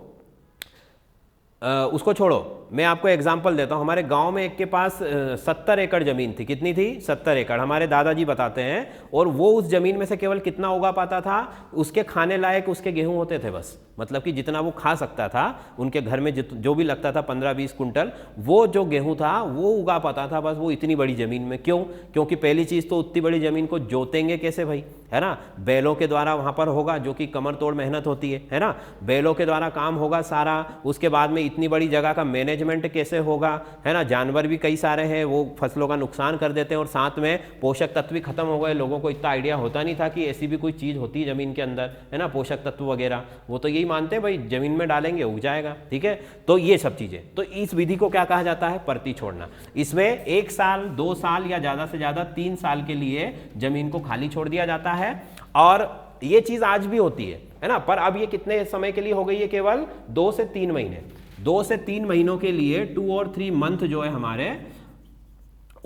उसको छोड़ो, मैं आपको एग्जाम्पल देता हूँ। हमारे गांव में एक के पास 70 एकड़ ज़मीन थी। कितनी थी? 70 एकड़, हमारे दादाजी बताते हैं। और वो उस ज़मीन में से केवल कितना उगा पाता था, उसके खाने लायक उसके गेहूं होते थे बस, मतलब कि जितना वो खा सकता था, उनके घर में जो भी लगता था 15-20 कुंटल, वो जो गेहूं था वो उगा पाता था बस, वो इतनी बड़ी ज़मीन में। क्यों? क्योंकि पहली चीज़ तो उतनी बड़ी ज़मीन को जोतेंगे कैसे भाई, है ना। बैलों के द्वारा वहाँ पर होगा, जो कि कमर तोड़ मेहनत होती है ना। बैलों के द्वारा काम होगा सारा। उसके बाद में इतनी बड़ी जगह का मैनेजमेंट कैसे होगा, है ना। जानवर भी कई सारे हैं, वो फसलों का नुकसान कर देते हैं और साथ में पोषक तत्व भी खत्म हो गए। लोगों को इतना आइडिया होता नहीं था कि ऐसी भी कोई चीज़ होती है ज़मीन के अंदर, है ना, पोषक तत्व वगैरह। वो तो यही मानते हैं भाई ज़मीन में डालेंगे उग जाएगा, ठीक है। तो ये सब चीज़ें, तो इस विधि को क्या कहा जाता है, परती छोड़ना। इसमें 1 साल, 2 साल या ज़्यादा से ज़्यादा 3 साल के लिए ज़मीन को खाली छोड़ दिया जाता है। और ये चीज़ आज भी होती है ना। पर अब ये कितने समय के लिए हो गई है, केवल 2 से 3 महीने। 2 से 3 महीनों के लिए 2 और 3 मंथ जो है हमारे,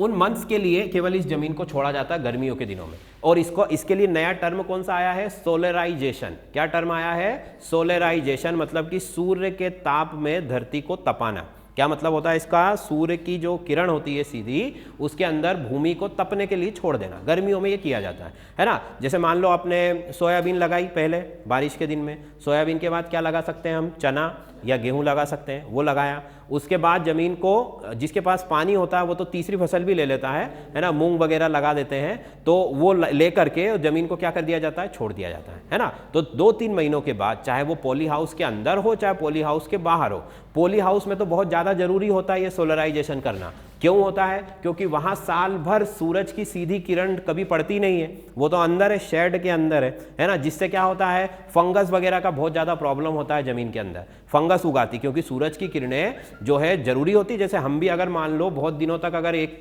उन मंथ्स के लिए केवल इस जमीन को छोड़ा जाता है गर्मियों के दिनों में। और इसके लिए नया टर्म कौन सा आया है? सोलराइजेशन। क्या टर्म आया है? सोलराइजेशन, मतलब कि सूर्य के ताप में धरती को तपाना। क्या मतलब होता है इसका? सूर्य की जो किरण होती है सीधी, उसके अंदर भूमि को तपने के लिए छोड़ देना। गर्मियों में ये किया जाता है ना। जैसे मान लो आपने सोयाबीन लगाई पहले बारिश के दिन में, सोयाबीन के बाद क्या लगा सकते हैं हम? चना या गेहूं लगा सकते हैं, वो लगाया। उसके बाद जमीन को, जिसके पास पानी होता है वो तो तीसरी फसल भी ले लेता है ना, मूंग वगैरह लगा देते हैं, तो वो ले करके जमीन को क्या कर दिया जाता है? छोड़ दिया जाता है ना। तो 2-3 महीनों के बाद, चाहे वो पॉली हाउस के अंदर हो चाहे पॉली हाउस के बाहर हो, पॉली हाउस में तो बहुत ज़्यादा जरूरी होता है ये सोलराइजेशन करना। क्यों होता है? क्योंकि वहाँ साल भर सूरज की सीधी किरण कभी पड़ती नहीं है, वो तो अंदर है, शेड के अंदर है ना। जिससे क्या होता है? फंगस वगैरह का बहुत ज़्यादा प्रॉब्लम होता है जमीन के अंदर, फंगस उगाती, क्योंकि सूरज की किरणें जो है जरूरी होती है। जैसे हम भी अगर मान लो बहुत दिनों तक अगर एक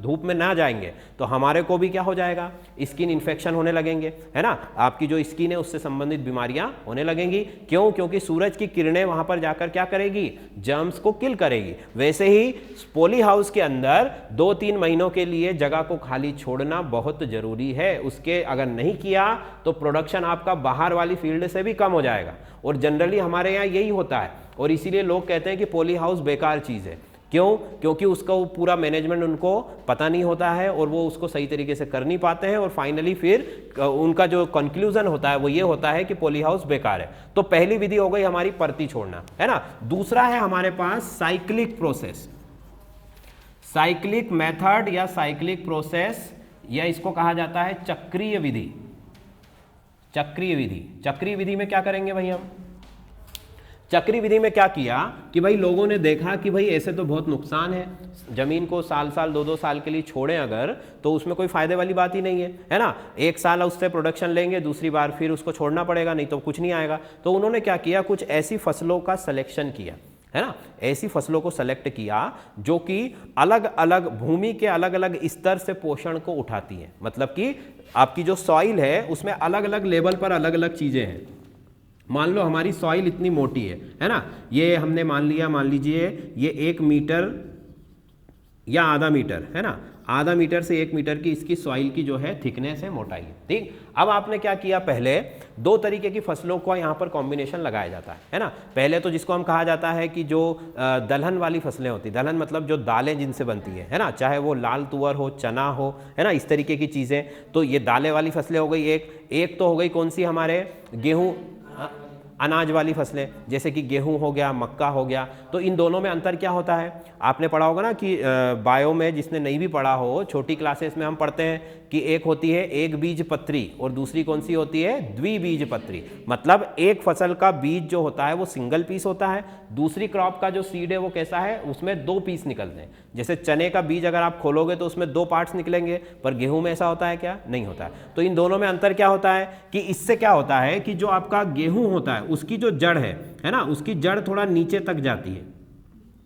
धूप में ना जाएंगे तो हमारे को भी क्या हो जाएगा? स्किन इन्फेक्शन होने लगेंगे, है ना। आपकी जो स्किन है उससे संबंधित बीमारियां होने लगेंगी। क्यों? क्योंकि सूरज की किरणें वहां पर जाकर क्या करेगी? जर्म्स को किल करेगी। वैसे ही पॉली हाउस के अंदर 2-3 महीनों के लिए जगह को खाली छोड़ना बहुत जरूरी है। उसके अगर नहीं किया तो प्रोडक्शन आपका बाहर वाली फील्ड से भी कम हो जाएगा। और जनरली हमारे यहाँ यही होता है, और इसीलिए लोग कहते हैं कि पॉली हाउस बेकार चीज़ है। क्यों? क्योंकि उसका वो पूरा मैनेजमेंट उनको पता नहीं होता है और वो उसको सही तरीके से कर नहीं पाते हैं, और फाइनली फिर उनका जो कंक्लूजन होता है वो ये होता है कि पॉली हाउस बेकार है। तो पहली विधि हो गई हमारी परती छोड़ना, है ना। दूसरा है हमारे पास साइक्लिक प्रोसेस, साइक्लिक मेथड या साइक्लिक प्रोसेस, या इसको कहा जाता है चक्रीय विधि। चक्रीय विधि, चक्रीय विधि में क्या करेंगे भाई हम? चक्री विधि में क्या किया कि भाई लोगों ने देखा कि भाई ऐसे तो बहुत नुकसान है, जमीन को साल 2-2 साल के लिए छोड़ें अगर, तो उसमें कोई फायदे वाली बात ही नहीं है ना। एक साल उससे प्रोडक्शन लेंगे, दूसरी बार फिर उसको छोड़ना पड़ेगा, नहीं तो कुछ नहीं आएगा। तो उन्होंने क्या किया? कुछ ऐसी फसलों का सिलेक्शन किया, है ना। ऐसी फसलों को सेलेक्ट किया जो कि अलग अलग भूमि के अलग अलग स्तर से पोषण को उठाती है। मतलब कि आपकी जो सॉइल है उसमें अलग अलग लेवल पर अलग अलग चीजें हैं। मान लो हमारी सॉइल इतनी मोटी है ना, ये हमने मान लीजिए ये 1 मीटर या आधा मीटर, है ना, आधा मीटर से 1 मीटर की इसकी सॉइल की जो है थिकनेस है, मोटाई है, ठीक। अब आपने क्या किया? पहले 2 तरीके की फसलों का यहाँ पर कॉम्बिनेशन लगाया जाता है ना। पहले तो जिसको हम कहा जाता है कि जो दलहन वाली फसलें होती, दलहन मतलब जो दालें जिनसे बनती है ना, चाहे वो लाल तुअर हो, चना हो, है ना, इस तरीके की चीज़ें। तो ये दालें वाली फसलें हो गई एक तो हो गई कौन सी? हमारे गेहूँ, अनाज वाली फसलें, जैसे कि गेहूं हो गया, मक्का हो गया। तो इन दोनों में अंतर क्या होता है? आपने पढ़ा होगा ना कि बायो में, जिसने नहीं भी पढ़ा हो, छोटी क्लासेस में हम पढ़ते हैं कि एक होती है एक बीज पत्री और दूसरी कौन सी होती है? द्विबीज पत्री। मतलब एक फसल का बीज जो होता है वो सिंगल पीस होता है, दूसरी क्रॉप का जो सीड है वो कैसा है? उसमें 2 पीस निकलते हैं। जैसे चने का बीज अगर आप खोलोगे तो उसमें 2 पार्ट्स निकलेंगे, पर गेहूं में ऐसा होता है क्या? नहीं होता है। तो इन दोनों में अंतर क्या होता है कि इससे क्या होता है कि जो आपका गेहूं होता है उसकी जो जड़ है ना, उसकी जड़ थोड़ा नीचे तक जाती है,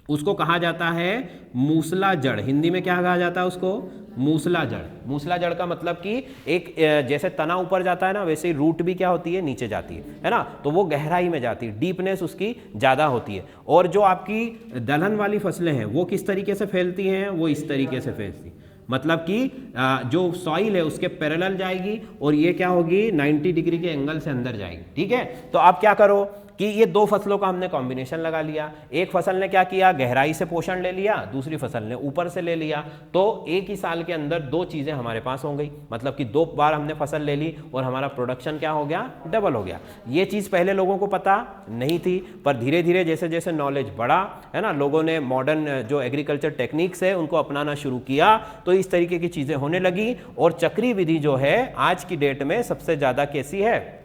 उसको कहा जाता है मूसला जड़। हिंदी में क्या कहा जाता है उसको? मूसला जड़। मूसला जड़ का मतलब कि एक जैसे तना ऊपर जाता है ना, वैसे ही रूट भी क्या होती है? नीचे जाती है ना। तो वो गहराई में जाती है, डीपनेस उसकी ज़्यादा होती है। और जो आपकी दलहन वाली फसलें हैं वो किस तरीके से फैलती हैं? वो इस तरीके से फैलती, मतलब कि जो सॉइल है उसके पैरेलल जाएगी और ये क्या होगी? 90 डिग्री के एंगल से अंदर जाएगी, ठीक है। तो आप क्या करो कि ये 2 फसलों का हमने कॉम्बिनेशन लगा लिया। एक फसल ने क्या किया? गहराई से पोषण ले लिया, दूसरी फसल ने ऊपर से ले लिया। तो एक ही साल के अंदर 2 चीजें हमारे पास हो गई, मतलब कि 2 बार हमने फसल ले ली और हमारा प्रोडक्शन क्या हो गया? डबल हो गया। ये चीज पहले लोगों को पता नहीं थी, पर धीरे धीरे जैसे जैसे नॉलेज बढ़ा, है ना, लोगों ने मॉडर्न जो एग्रीकल्चर टेक्निक्स है उनको अपनाना शुरू किया, तो इस तरीके की चीजें होने लगी। और चक्री विधि जो है आज की डेट में सबसे ज्यादा कैसी है?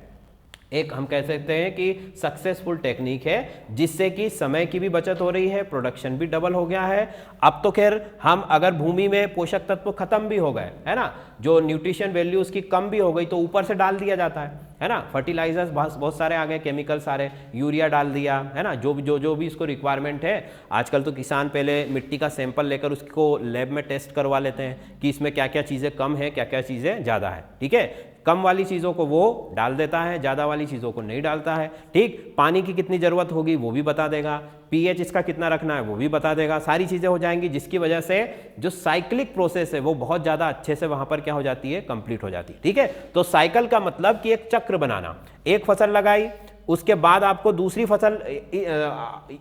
एक हम कह सकते हैं कि सक्सेसफुल टेक्निक है, जिससे कि समय की भी बचत हो रही है, प्रोडक्शन भी डबल हो गया है। अब तो खैर हम अगर भूमि में पोषक तत्व खत्म भी हो गए, है ना, जो न्यूट्रिशन वैल्यू उसकी कम भी हो गई, तो ऊपर से डाल दिया जाता है ना। फर्टिलाइजर्स बहुत सारे आ गए, केमिकल सारे, यूरिया डाल दिया, है ना, जो भी इसको रिक्वायरमेंट है। आजकल तो किसान पहले मिट्टी का सैंपल लेकर उसको लैब में टेस्ट करवा लेते हैं कि इसमें क्या क्या चीज़ें कम है, क्या क्या चीज़ें ज़्यादा है, ठीक है। कम वाली चीज़ों को वो डाल देता है, ज़्यादा वाली चीज़ों को नहीं डालता है। ठीक, पानी की कितनी ज़रूरत होगी वो भी बता देगा, पीएच इसका कितना रखना है वो भी बता देगा, सारी चीज़ें हो जाएंगी, जिसकी वजह से जो साइक्लिक प्रोसेस है वो बहुत ज़्यादा अच्छे से वहाँ पर क्या हो जाती है, कंप्लीट हो जाती है। ठीक है, तो साइकिल का मतलब कि एक चक्र बनाना, एक फसल लगाई उसके बाद आपको दूसरी फसल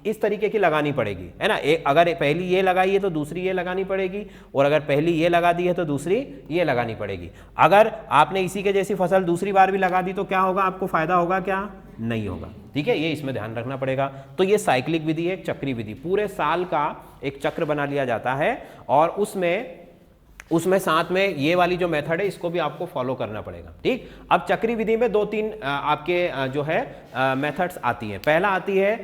इस तरीके की लगानी पड़ेगी, है ना। अगर पहली ये लगाई है तो दूसरी ये लगानी पड़ेगी, और अगर पहली ये लगा दी है तो दूसरी ये लगानी पड़ेगी। अगर आपने इसी के जैसी फसल दूसरी बार भी लगा दी तो क्या होगा, आपको फायदा होगा क्या, नहीं होगा। ठीक है, ये इसमें ध्यान रखना पड़ेगा। तो ये साइक्लिक विधि है, एक चक्री विधि, पूरे साल का एक चक्र बना लिया जाता है, और उसमें साथ में ये वाली जो मेथड है इसको भी आपको फॉलो करना पड़ेगा। ठीक, अब चक्री विधि में 2-3 आपके जो है मेथड्स आती हैं। पहला आती है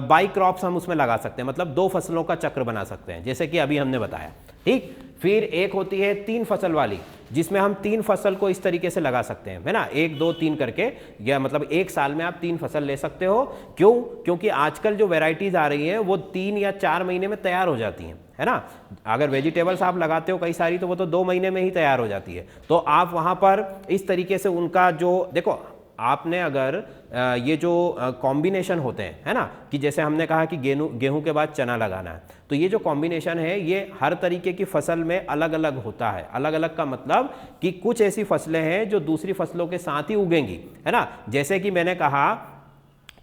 बाई क्रॉप्स, हम उसमें लगा सकते हैं, मतलब 2 फसलों का चक्र बना सकते हैं, जैसे कि अभी हमने बताया। ठीक, फिर एक होती है 3 फसल वाली, जिसमें हम 3 फसल को इस तरीके से लगा सकते हैं, है ना, 1 2 3 करके, या मतलब एक साल में आप 3 फसल ले सकते हो। क्यों, क्योंकि आजकल जो वेराइटीज आ रही हैं वो 3 या 4 महीने में तैयार हो जाती हैं, है ना। अगर वेजिटेबल्स आप लगाते हो कई सारी तो वो तो 2 महीने में ही तैयार हो जाती है। तो आप वहाँ पर इस तरीके से उनका जो देखो, आपने अगर ये जो कॉम्बिनेशन होते हैं, है ना, कि जैसे हमने कहा कि गेहूं के बाद चना लगाना है, तो ये जो कॉम्बिनेशन है ये हर तरीके की फसल में अलग अलग होता है। अलग अलग का मतलब कि कुछ ऐसी फसलें हैं जो दूसरी फसलों के साथ ही उगेंगी, है ना। जैसे कि मैंने कहा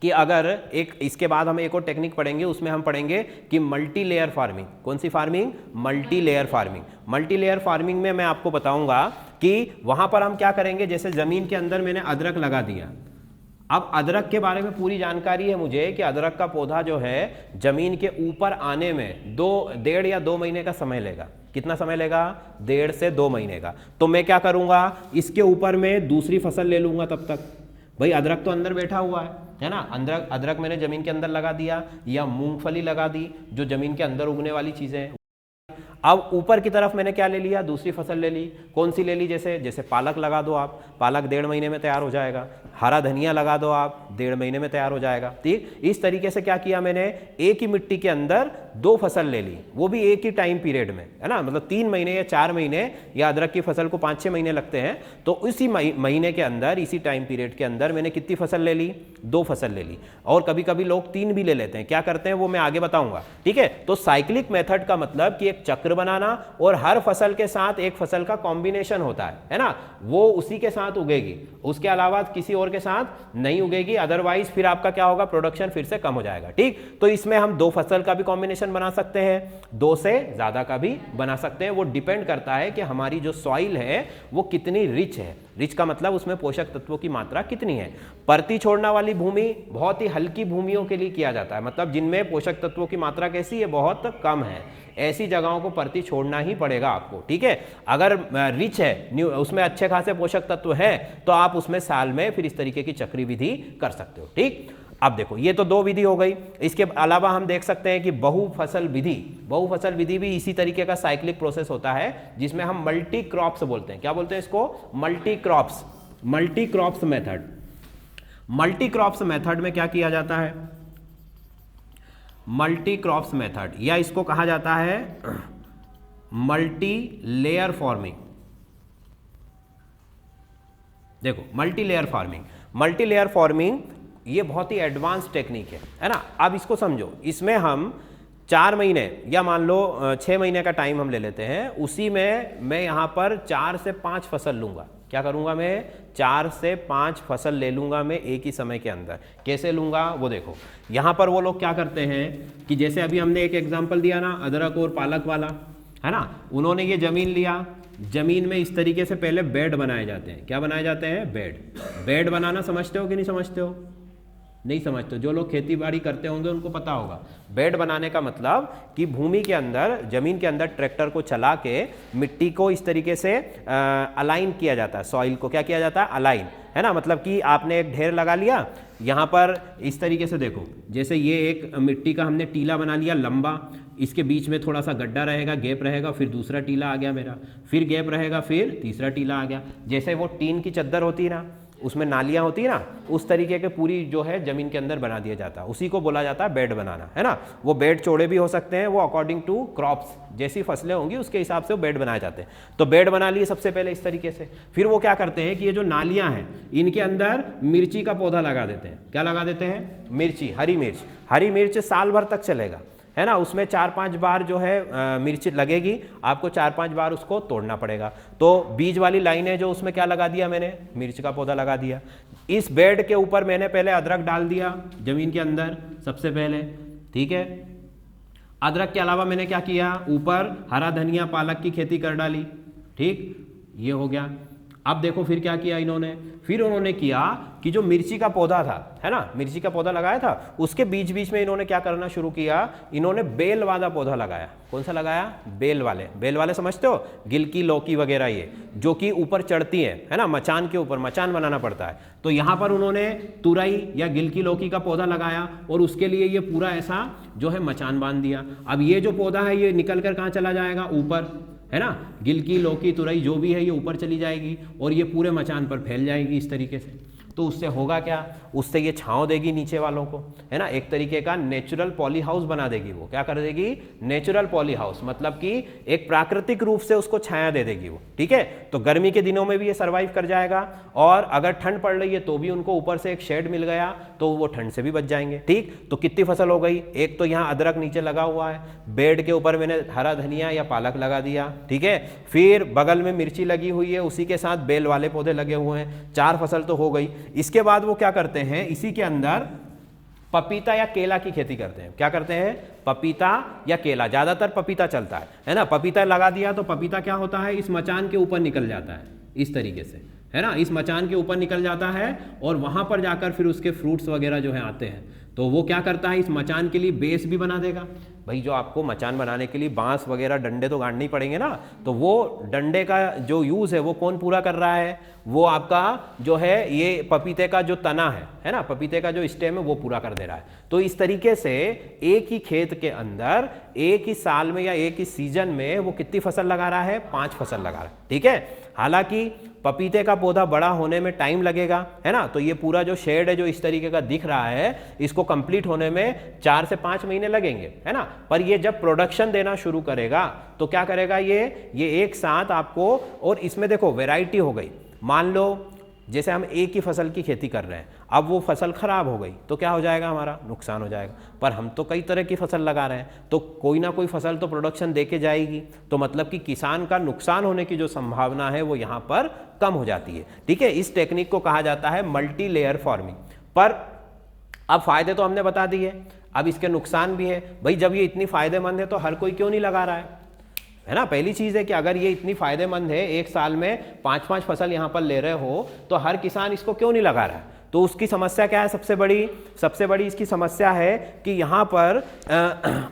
कि अगर एक, इसके बाद हम एक और टेक्निक पढ़ेंगे, उसमें हम पढ़ेंगे कि मल्टी लेयर फार्मिंग। कौन सी farming, multi layer farming. Multi layer farming में मैं आपको बताऊंगा कि वहां पर हम क्या करेंगे, जैसे जमीन के अंदर मैंने अदरक लगा दिया। अब अदरक के बारे में पूरी जानकारी है मुझे कि अदरक का पौधा जो है जमीन के ऊपर आने में 1.5 या 2 महीने का समय लेगा। कितना समय लेगा, 1.5 से 2 महीने का। तो मैं क्या करूंगा, इसके ऊपर मैं दूसरी फसल ले लूंगा तब तक। भाई अदरक तो अंदर बैठा हुआ है ना, अदरक मैंने जमीन के अंदर लगा दिया, या मूंगफली लगा दी, जो जमीन के अंदर उगने वाली चीजें हैं। अब ऊपर की तरफ मैंने क्या ले लिया, दूसरी फसल ले ली। कौन सी ले ली, जैसे पालक लगा दो आप, पालक 1.5 महीने में तैयार हो जाएगा। हरा धनिया लगा दो आप, 1.5 महीने में तैयार हो जाएगा। ठीक, इस तरीके से क्या किया मैंने, एक ही मिट्टी के अंदर 2 फसल ले ली, वो भी एक ही टाइम पीरियड में, है ना। मतलब 3 महीने या 4 महीने, या अदरक की फसल को 5-6 महीने लगते हैं, तो इसी महीने के अंदर, इसी टाइम पीरियड के अंदर मैंने कितनी फसल ले ली, 2 फसल ले ली। और कभी कभी लोग 3 भी ले लेते हैं। क्या करते हैं वो मैं आगे बताऊंगा। ठीक है, तो साइक्लिक मेथड का मतलब कि एक चक्र बनाना, और हर फसल के साथ एक फसल का कॉम्बिनेशन होता है ना, वो उसी के साथ उगेगी, उसके अलावा किसी और के साथ नहीं उगेगी। अदरवाइज फिर आपका क्या होगा, प्रोडक्शन फिर से कम हो जाएगा। ठीक, तो इसमें हम 2 फसल का भी कॉम्बिनेशन बना सकते हैं, 2 से ज्यादा का भी बना सकते हैं। वो डिपेंड करता है कि हमारी जो सॉइल है वो कितनी रिच है। रिच का मतलब उसमें पोषक तत्वों की मात्रा कितनी है। परती छोड़ना वाली भूमि बहुत ही हल्की भूमियों के लिए किया जाता है, मतलब जिनमें पोषक तत्वों की मात्रा कैसी है, बहुत कम है, ऐसी जगहों को परती छोड़ना ही पड़ेगा आपको। ठीक है, अगर रिच है, उसमें अच्छे खासे पोषक तत्व है, तो आप उसमें साल में फिर इस तरीके की चक्री विधि कर सकते हो। ठीक, अब देखो ये तो 2 विधि हो गई। इसके अलावा हम देख सकते हैं कि बहुफसल विधि, बहुफसल विधि भी इसी तरीके का साइक्लिक प्रोसेस होता है, जिसमें हम मल्टी क्रॉप्स बोलते हैं। क्या बोलते हैं इसको, multi crops. Multi crops method, multi crops method में क्या किया जाता है, मल्टी क्रॉप्स मेथड, या इसको कहा जाता है मल्टी लेयर फार्मिंग। देखो multi layer farming, multi layer farming ये बहुत ही एडवांस टेक्निक है ना। अब इसको समझो, इसमें हम 4 महीने या मान लो 6 महीने का टाइम हम ले लेते हैं, उसी में मैं यहाँ पर 4 से 5 फसल लूँगा। क्या करूँगा मैं, 4 से 5 फसल ले लूँगा मैं एक ही समय के अंदर। कैसे लूँगा वो देखो, यहाँ पर वो लोग क्या करते हैं कि जैसे अभी हमने एक एग्जाम्पल दिया ना, अदरक और पालक वाला, है ना। उन्होंने ये जमीन लिया, जमीन में इस तरीके से पहले बेड बनाए जाते हैं। क्या बनाए जाते हैं, बेड। बेड बनाना समझते हो कि नहीं समझते हो, नहीं समझते। जो लोग खेती बाड़ी करते होंगे उनको पता होगा। बेड बनाने का मतलब कि भूमि के अंदर, जमीन के अंदर ट्रैक्टर को चला के मिट्टी को इस तरीके से अलाइन किया जाता है। सॉइल को क्या किया जाता है, अलाइन, है ना। मतलब कि आपने एक ढेर लगा लिया, यहाँ पर इस तरीके से देखो, जैसे ये एक मिट्टी का हमने टीला बना लिया लंबा, इसके बीच में थोड़ा सा गड्ढा रहेगा, गैप रहेगा, फिर दूसरा टीला आ गया मेरा, फिर गैप रहेगा, फिर तीसरा टीला आ गया। जैसे वो टीन की चद्दर होती है ना, उसमें नालियाँ होती है ना, उस तरीके के पूरी जो है ज़मीन के अंदर बना दिया जाता है, उसी को बोला जाता है बेड बनाना, है ना। वो बेड चौड़े भी हो सकते हैं, वो अकॉर्डिंग टू क्रॉप्स, जैसी फसलें होंगी उसके हिसाब से वो बेड बनाए जाते हैं। तो बेड बना लिए सबसे पहले इस तरीके से। फिर वो क्या करते हैं कि ये जो नालियाँ हैं इनके अंदर मिर्ची का पौधा लगा देते हैं। क्या लगा देते हैं? मिर्ची, हरी मिर्च। हरी मिर्च साल भर तक चलेगा, है ना। उसमें 4-5 बार जो है मिर्च लगेगी, आपको 4-5 बार उसको तोड़ना पड़ेगा। तो बीज वाली लाइनें जो उसमें क्या लगा दिया मैंने? मिर्च का पौधा लगा दिया। इस बेड के ऊपर मैंने पहले अदरक डाल दिया जमीन के अंदर सबसे पहले, ठीक है। अदरक के अलावा मैंने क्या किया? ऊपर हरा धनिया पालक की खेती कर डाली, ठीक, ये हो गया। अब देखो फिर क्या किया इन्होंने? फिर उन्होंने किया कि जो मिर्ची का पौधा था, है ना, मिर्ची का पौधा लगाया था, उसके बीच बीच में इन्होंने क्या करना शुरू किया? इन्होंने बेल वाला पौधा लगाया। कौन सा लगाया? बेल वाले। बेल वाले समझते हो? गिलकी, लौकी वगैरह, ये जो कि ऊपर चढ़ती है ना, मचान के ऊपर, मचान बनाना पड़ता है। तो यहाँ पर उन्होंने तुरई या गिलकी लौकी का पौधा लगाया और उसके लिए ये पूरा ऐसा जो है मचान बांध दिया। अब ये जो पौधा है ये निकल कर कहाँ चला जाएगा? ऊपर, है ना। गिलकी, लौकी, तुरई जो भी है ये ऊपर चली जाएगी और ये पूरे मचान पर फैल जाएगी इस तरीके से। तो उससे होगा क्या? उससे ये छांव देगी नीचे वालों को, है ना। एक तरीके का नेचुरल पॉली हाउस बना देगी। वो क्या कर देगी? नेचुरल पॉली हाउस, मतलब कि एक प्राकृतिक रूप से उसको छाया दे देगी वो, ठीक है। तो गर्मी के दिनों में भी ये सर्वाइव कर जाएगा और अगर ठंड पड़ रही है तो भी उनको ऊपर से एक शेड मिल गया तो वो ठंड से भी बच जाएंगे, ठीक। तो कितनी फसल हो गई? एक तो यहाँ अदरक नीचे लगा हुआ है, बेड के ऊपर मैंने हरा धनिया या पालक लगा दिया, ठीक है। फिर बगल में मिर्ची लगी हुई है, उसी के साथ बेल वाले पौधे लगे हुए हैं, 4 फसल तो हो गई। इसके बाद वो क्या करते हैं? इसी के अंदर पपीता या केला की खेती करते हैं। क्या करते हैं? पपीता या केला, ज्यादातर पपीता चलता है ना। पपीता लगा दिया तो पपीता क्या होता है? इस मचान के ऊपर निकल जाता है इस तरीके से, है ना। इस मचान के ऊपर निकल जाता है और वहां पर जाकर फिर उसके फ्रूट्स वगैरह जो है आते हैं। तो वो क्या करता है? इस मचान के लिए बेस भी बना देगा। भाई जो आपको मचान बनाने के लिए बांस वगैरह डंडे तो गाड़ने ही पड़ेंगे ना, तो वो डंडे का जो यूज़ है वो कौन पूरा कर रहा है? वो आपका जो है ये पपीते का जो तना है ना, पपीते का जो स्टेम है वो पूरा कर दे रहा है। तो इस तरीके से एक ही खेत के अंदर एक ही साल में या एक ही सीजन में वो कितनी फसल लगा रहा है? 5 फसल लगा रहा है, ठीक है। हालांकि पपीते का पौधा बड़ा होने में टाइम लगेगा, है ना। तो ये पूरा जो शेड है जो इस तरीके का दिख रहा है, इसको कंप्लीट होने में 4 से 5 महीने लगेंगे, है ना। पर ये जब प्रोडक्शन देना शुरू करेगा तो क्या करेगा? ये एक साथ आपको, और इसमें देखो वैरायटी हो गई। मान लो जैसे हम एक ही फसल की खेती कर रहे हैं, अब वो फसल खराब हो गई तो क्या हो जाएगा? हमारा नुकसान हो जाएगा। पर हम तो कई तरह की फसल लगा रहे हैं तो कोई ना कोई फसल तो प्रोडक्शन दे के जाएगी। तो मतलब कि किसान का नुकसान होने की जो संभावना है वो यहाँ पर कम हो जाती है, ठीक है। इस टेक्निक को कहा जाता है मल्टी लेयर फार्मिंग। पर अब फायदे तो हमने बता दिए, अब इसके नुकसान भी है। भाई जब ये इतनी फायदेमंद है तो हर कोई क्यों नहीं लगा रहा है ना। पहली चीज़ है कि अगर ये इतनी फायदेमंद है, एक साल में 5-5 फसल यहाँ पर ले रहे हो, तो हर किसान इसको क्यों नहीं लगा रहा है? तो उसकी समस्या क्या है? सबसे बड़ी इसकी समस्या है कि यहाँ पर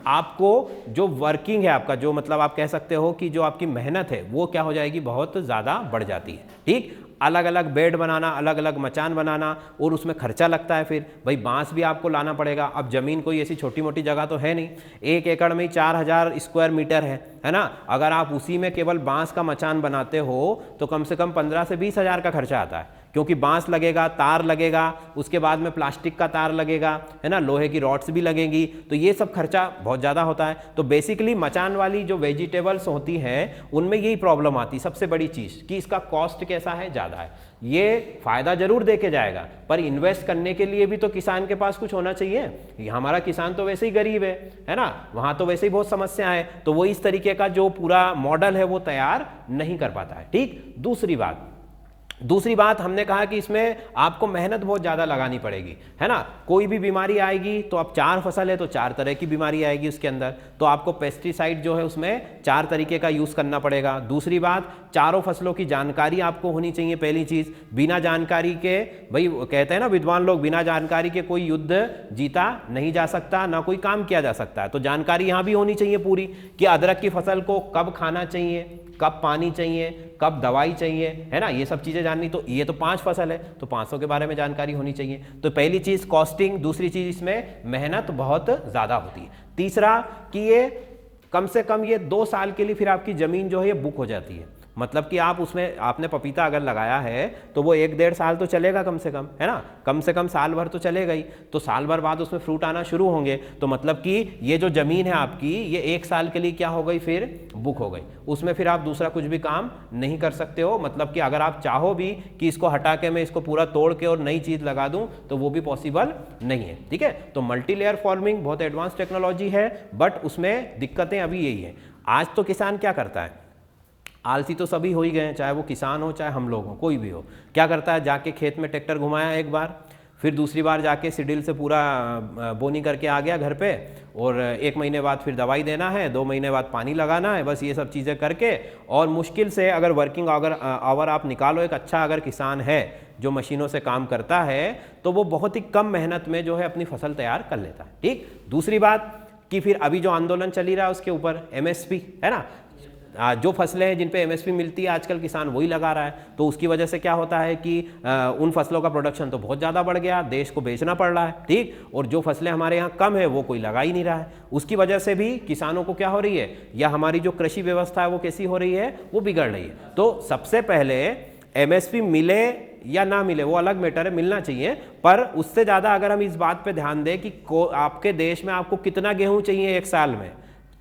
आपको जो वर्किंग है आपका, जो मतलब आप कह सकते हो कि जो आपकी मेहनत है वो क्या हो जाएगी? बहुत ज़्यादा बढ़ जाती है, ठीक। अलग अलग बेड बनाना, अलग अलग मचान बनाना, और उसमें खर्चा लगता है। फिर भाई बांस भी आपको लाना पड़ेगा। अब ज़मीन कोई ऐसी छोटी मोटी जगह तो है नहीं, 1 एकड़ में ही 4000 स्क्वायर मीटर है ना। अगर आप उसी में केवल बांस का मचान बनाते हो तो कम से कम 15 से 20 हज़ार का खर्चा आता है, क्योंकि बांस लगेगा, तार लगेगा, उसके बाद में प्लास्टिक का तार लगेगा, है ना, लोहे की रॉड्स भी लगेंगी। तो ये सब खर्चा बहुत ज़्यादा होता है। तो बेसिकली मचान वाली जो वेजिटेबल्स होती हैं उनमें यही प्रॉब्लम आती है, सबसे बड़ी चीज़ कि इसका कॉस्ट कैसा है? ज़्यादा है। ये फ़ायदा जरूर दे के जाएगा, पर इन्वेस्ट करने के लिए भी तो किसान के पास कुछ होना चाहिए। हमारा किसान तो वैसे ही गरीब है ना, वहाँ तो वैसे ही बहुत समस्या है। तो वो इस तरीके का जो पूरा मॉडल है वो तैयार नहीं कर पाता है, ठीक। दूसरी बात हमने कहा कि इसमें आपको मेहनत बहुत ज़्यादा लगानी पड़ेगी, है ना। कोई भी बीमारी आएगी तो अब 4 फसल है तो 4 तरह की बीमारी आएगी उसके अंदर, तो आपको पेस्टिसाइड जो है उसमें 4 तरीके का यूज़ करना पड़ेगा। दूसरी बात, चारों फसलों की जानकारी आपको होनी चाहिए। पहली चीज़, बिना जानकारी के, भाई कहते हैं ना विद्वान लोग, बिना जानकारी के कोई युद्ध जीता नहीं जा सकता, ना कोई काम किया जा सकता है। तो जानकारी यहाँ भी होनी चाहिए पूरी कि अदरक की फसल को कब खाना चाहिए, कब पानी चाहिए, कब दवाई चाहिए, है ना, ये सब चीज़ें जाननी। तो ये तो 5 फसल है तो 500 के बारे में जानकारी होनी चाहिए। तो पहली चीज़ कॉस्टिंग, दूसरी चीज़ इसमें मेहनत बहुत ज़्यादा होती है। तीसरा कि ये कम से कम ये 2 साल के लिए फिर आपकी ज़मीन जो है ये बुक हो जाती है। मतलब कि आप उसमें आपने पपीता अगर लगाया है तो वो 1-1.5 साल तो चलेगा कम से कम, है ना, कम से कम साल भर तो चलेगा ही। तो साल भर बाद उसमें फ्रूट आना शुरू होंगे, तो मतलब कि ये जो ज़मीन है आपकी ये 1 साल के लिए क्या हो गई, फिर बुक हो गई। उसमें फिर आप दूसरा कुछ भी काम नहीं कर सकते हो। मतलब कि अगर आप चाहो भी कि इसको हटा के मैं इसको पूरा तोड़ के और नई चीज़ लगा दूं तो वो भी पॉसिबल नहीं है। ठीक है, तो मल्टी लेयर फार्मिंग बहुत एडवांस टेक्नोलॉजी है, बट उसमें दिक्कतें अभी यही है। आज तो किसान क्या करता है, आलसी तो सभी हो ही गए हैं, चाहे वो किसान हो चाहे हम लोग हो, कोई भी हो। क्या करता है, जाके खेत में ट्रैक्टर घुमाया एक बार, फिर दूसरी बार जाके सीडिल से पूरा बोनी करके आ गया घर पे, और 1 महीने बाद फिर दवाई देना है, 2 महीने बाद पानी लगाना है, बस ये सब चीज़ें करके। और मुश्किल से अगर वर्किंग आवर आप निकालो, एक अच्छा अगर किसान है जो मशीनों से काम करता है, तो वो बहुत ही कम मेहनत में जो है अपनी फसल तैयार कर लेता है। ठीक, दूसरी बात कि फिर अभी जो आंदोलन चल ही रहा है उसके ऊपर MSP, है ना, जो फसलें हैं जिन पे MSP मिलती है आजकल किसान वही लगा रहा है। तो उसकी वजह से क्या होता है कि उन फसलों का प्रोडक्शन तो बहुत ज़्यादा बढ़ गया, देश को बेचना पड़ रहा है। ठीक, और जो फसलें हमारे यहाँ कम है वो कोई लगा ही नहीं रहा है। उसकी वजह से भी किसानों को क्या हो रही है, या हमारी जो कृषि व्यवस्था है वो कैसी हो रही है, वो बिगड़ रही है। तो सबसे पहले MSP मिले या ना मिले वो अलग मैटर है, मिलना चाहिए, पर उससे ज़्यादा अगर हम इस बात पे ध्यान दें कि आपके देश में आपको कितना गेहूं चाहिए 1 साल में,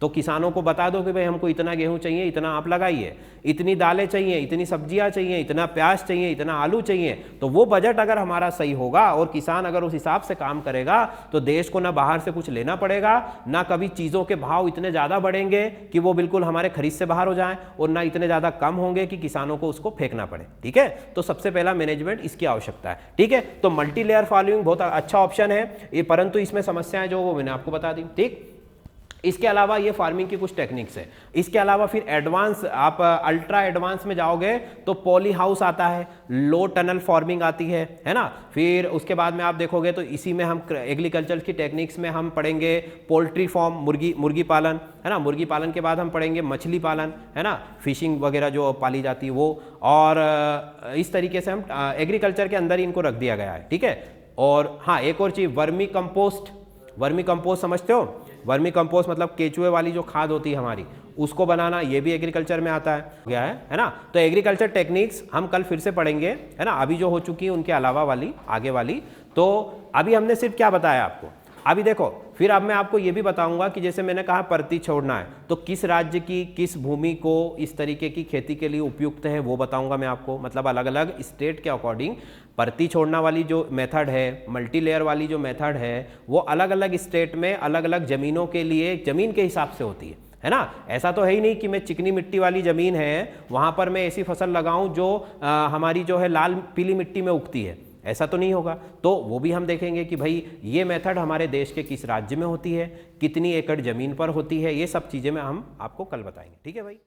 तो किसानों को बता दो कि भाई हमको इतना गेहूं चाहिए, इतना आप लगाइए, इतनी दालें चाहिए, इतनी सब्जियां चाहिए, इतना प्याज चाहिए, इतना आलू चाहिए। तो वो बजट अगर हमारा सही होगा और किसान अगर उस हिसाब से काम करेगा तो देश को ना बाहर से कुछ लेना पड़ेगा, ना कभी चीज़ों के भाव इतने ज़्यादा बढ़ेंगे कि वो बिल्कुल हमारे खरीद से बाहर हो जाएं, और ना इतने ज़्यादा कम होंगे कि किसानों को उसको फेंकना पड़े। ठीक है, तो सबसे पहला मैनेजमेंट इसकी आवश्यकता है। ठीक है, तो मल्टी लेयर फार्मिंग बहुत अच्छा ऑप्शन है, परंतु इसमें समस्याएं जो वो मैंने आपको बता दी। ठीक, इसके अलावा ये फार्मिंग की कुछ टेक्निक्स है। इसके अलावा फिर एडवांस, आप अल्ट्रा एडवांस में जाओगे तो पॉली हाउस आता है, लो टनल फार्मिंग आती है ना। फिर उसके बाद में आप देखोगे तो इसी में हम एग्रीकल्चर की टेक्निक्स में हम पढ़ेंगे पोल्ट्री फार्म, मुर्गी पालन, है ना। मुर्गी पालन के बाद हम पढ़ेंगे मछली पालन, है ना, फिशिंग वगैरह जो पाली जाती है वो। और इस तरीके से हम एग्रीकल्चर के अंदर ही इनको रख दिया गया है। ठीक है, और हाँ एक और चीज़, वर्मी कंपोस्ट समझते हो? वर्मी कंपोस्ट मतलब केचुए वाली जो खाद होती है हमारी, उसको बनाना, ये भी एग्रीकल्चर में आता है ना। तो एग्रीकल्चर टेक्निक्स हम कल फिर से पढ़ेंगे, है ना, अभी जो हो चुकी है उनके अलावा वाली आगे वाली। तो अभी हमने सिर्फ क्या बताया आपको, अभी देखो, फिर अब मैं आपको ये भी बताऊंगा कि जैसे मैंने कहा परती छोड़ना है, तो किस राज्य की किस भूमि को इस तरीके की खेती के लिए उपयुक्त है वो बताऊंगा मैं आपको। मतलब अलग अलग स्टेट के अकॉर्डिंग परती छोड़ना वाली जो मेथड है, मल्टी लेयर वाली जो मेथड है, वो अलग अलग स्टेट में अलग अलग ज़मीनों के लिए ज़मीन के हिसाब से होती है ना। ऐसा तो है ही नहीं कि मैं चिकनी मिट्टी वाली ज़मीन है वहाँ पर मैं ऐसी फसल लगाऊँ जो हमारी जो है लाल पीली मिट्टी में उगती है, ऐसा तो नहीं होगा। तो वो भी हम देखेंगे कि भाई ये मेथड हमारे देश के किस राज्य में होती है, कितनी एकड़ ज़मीन पर होती है, ये सब चीज़ें में हम आपको कल बताएंगे। ठीक है भाई।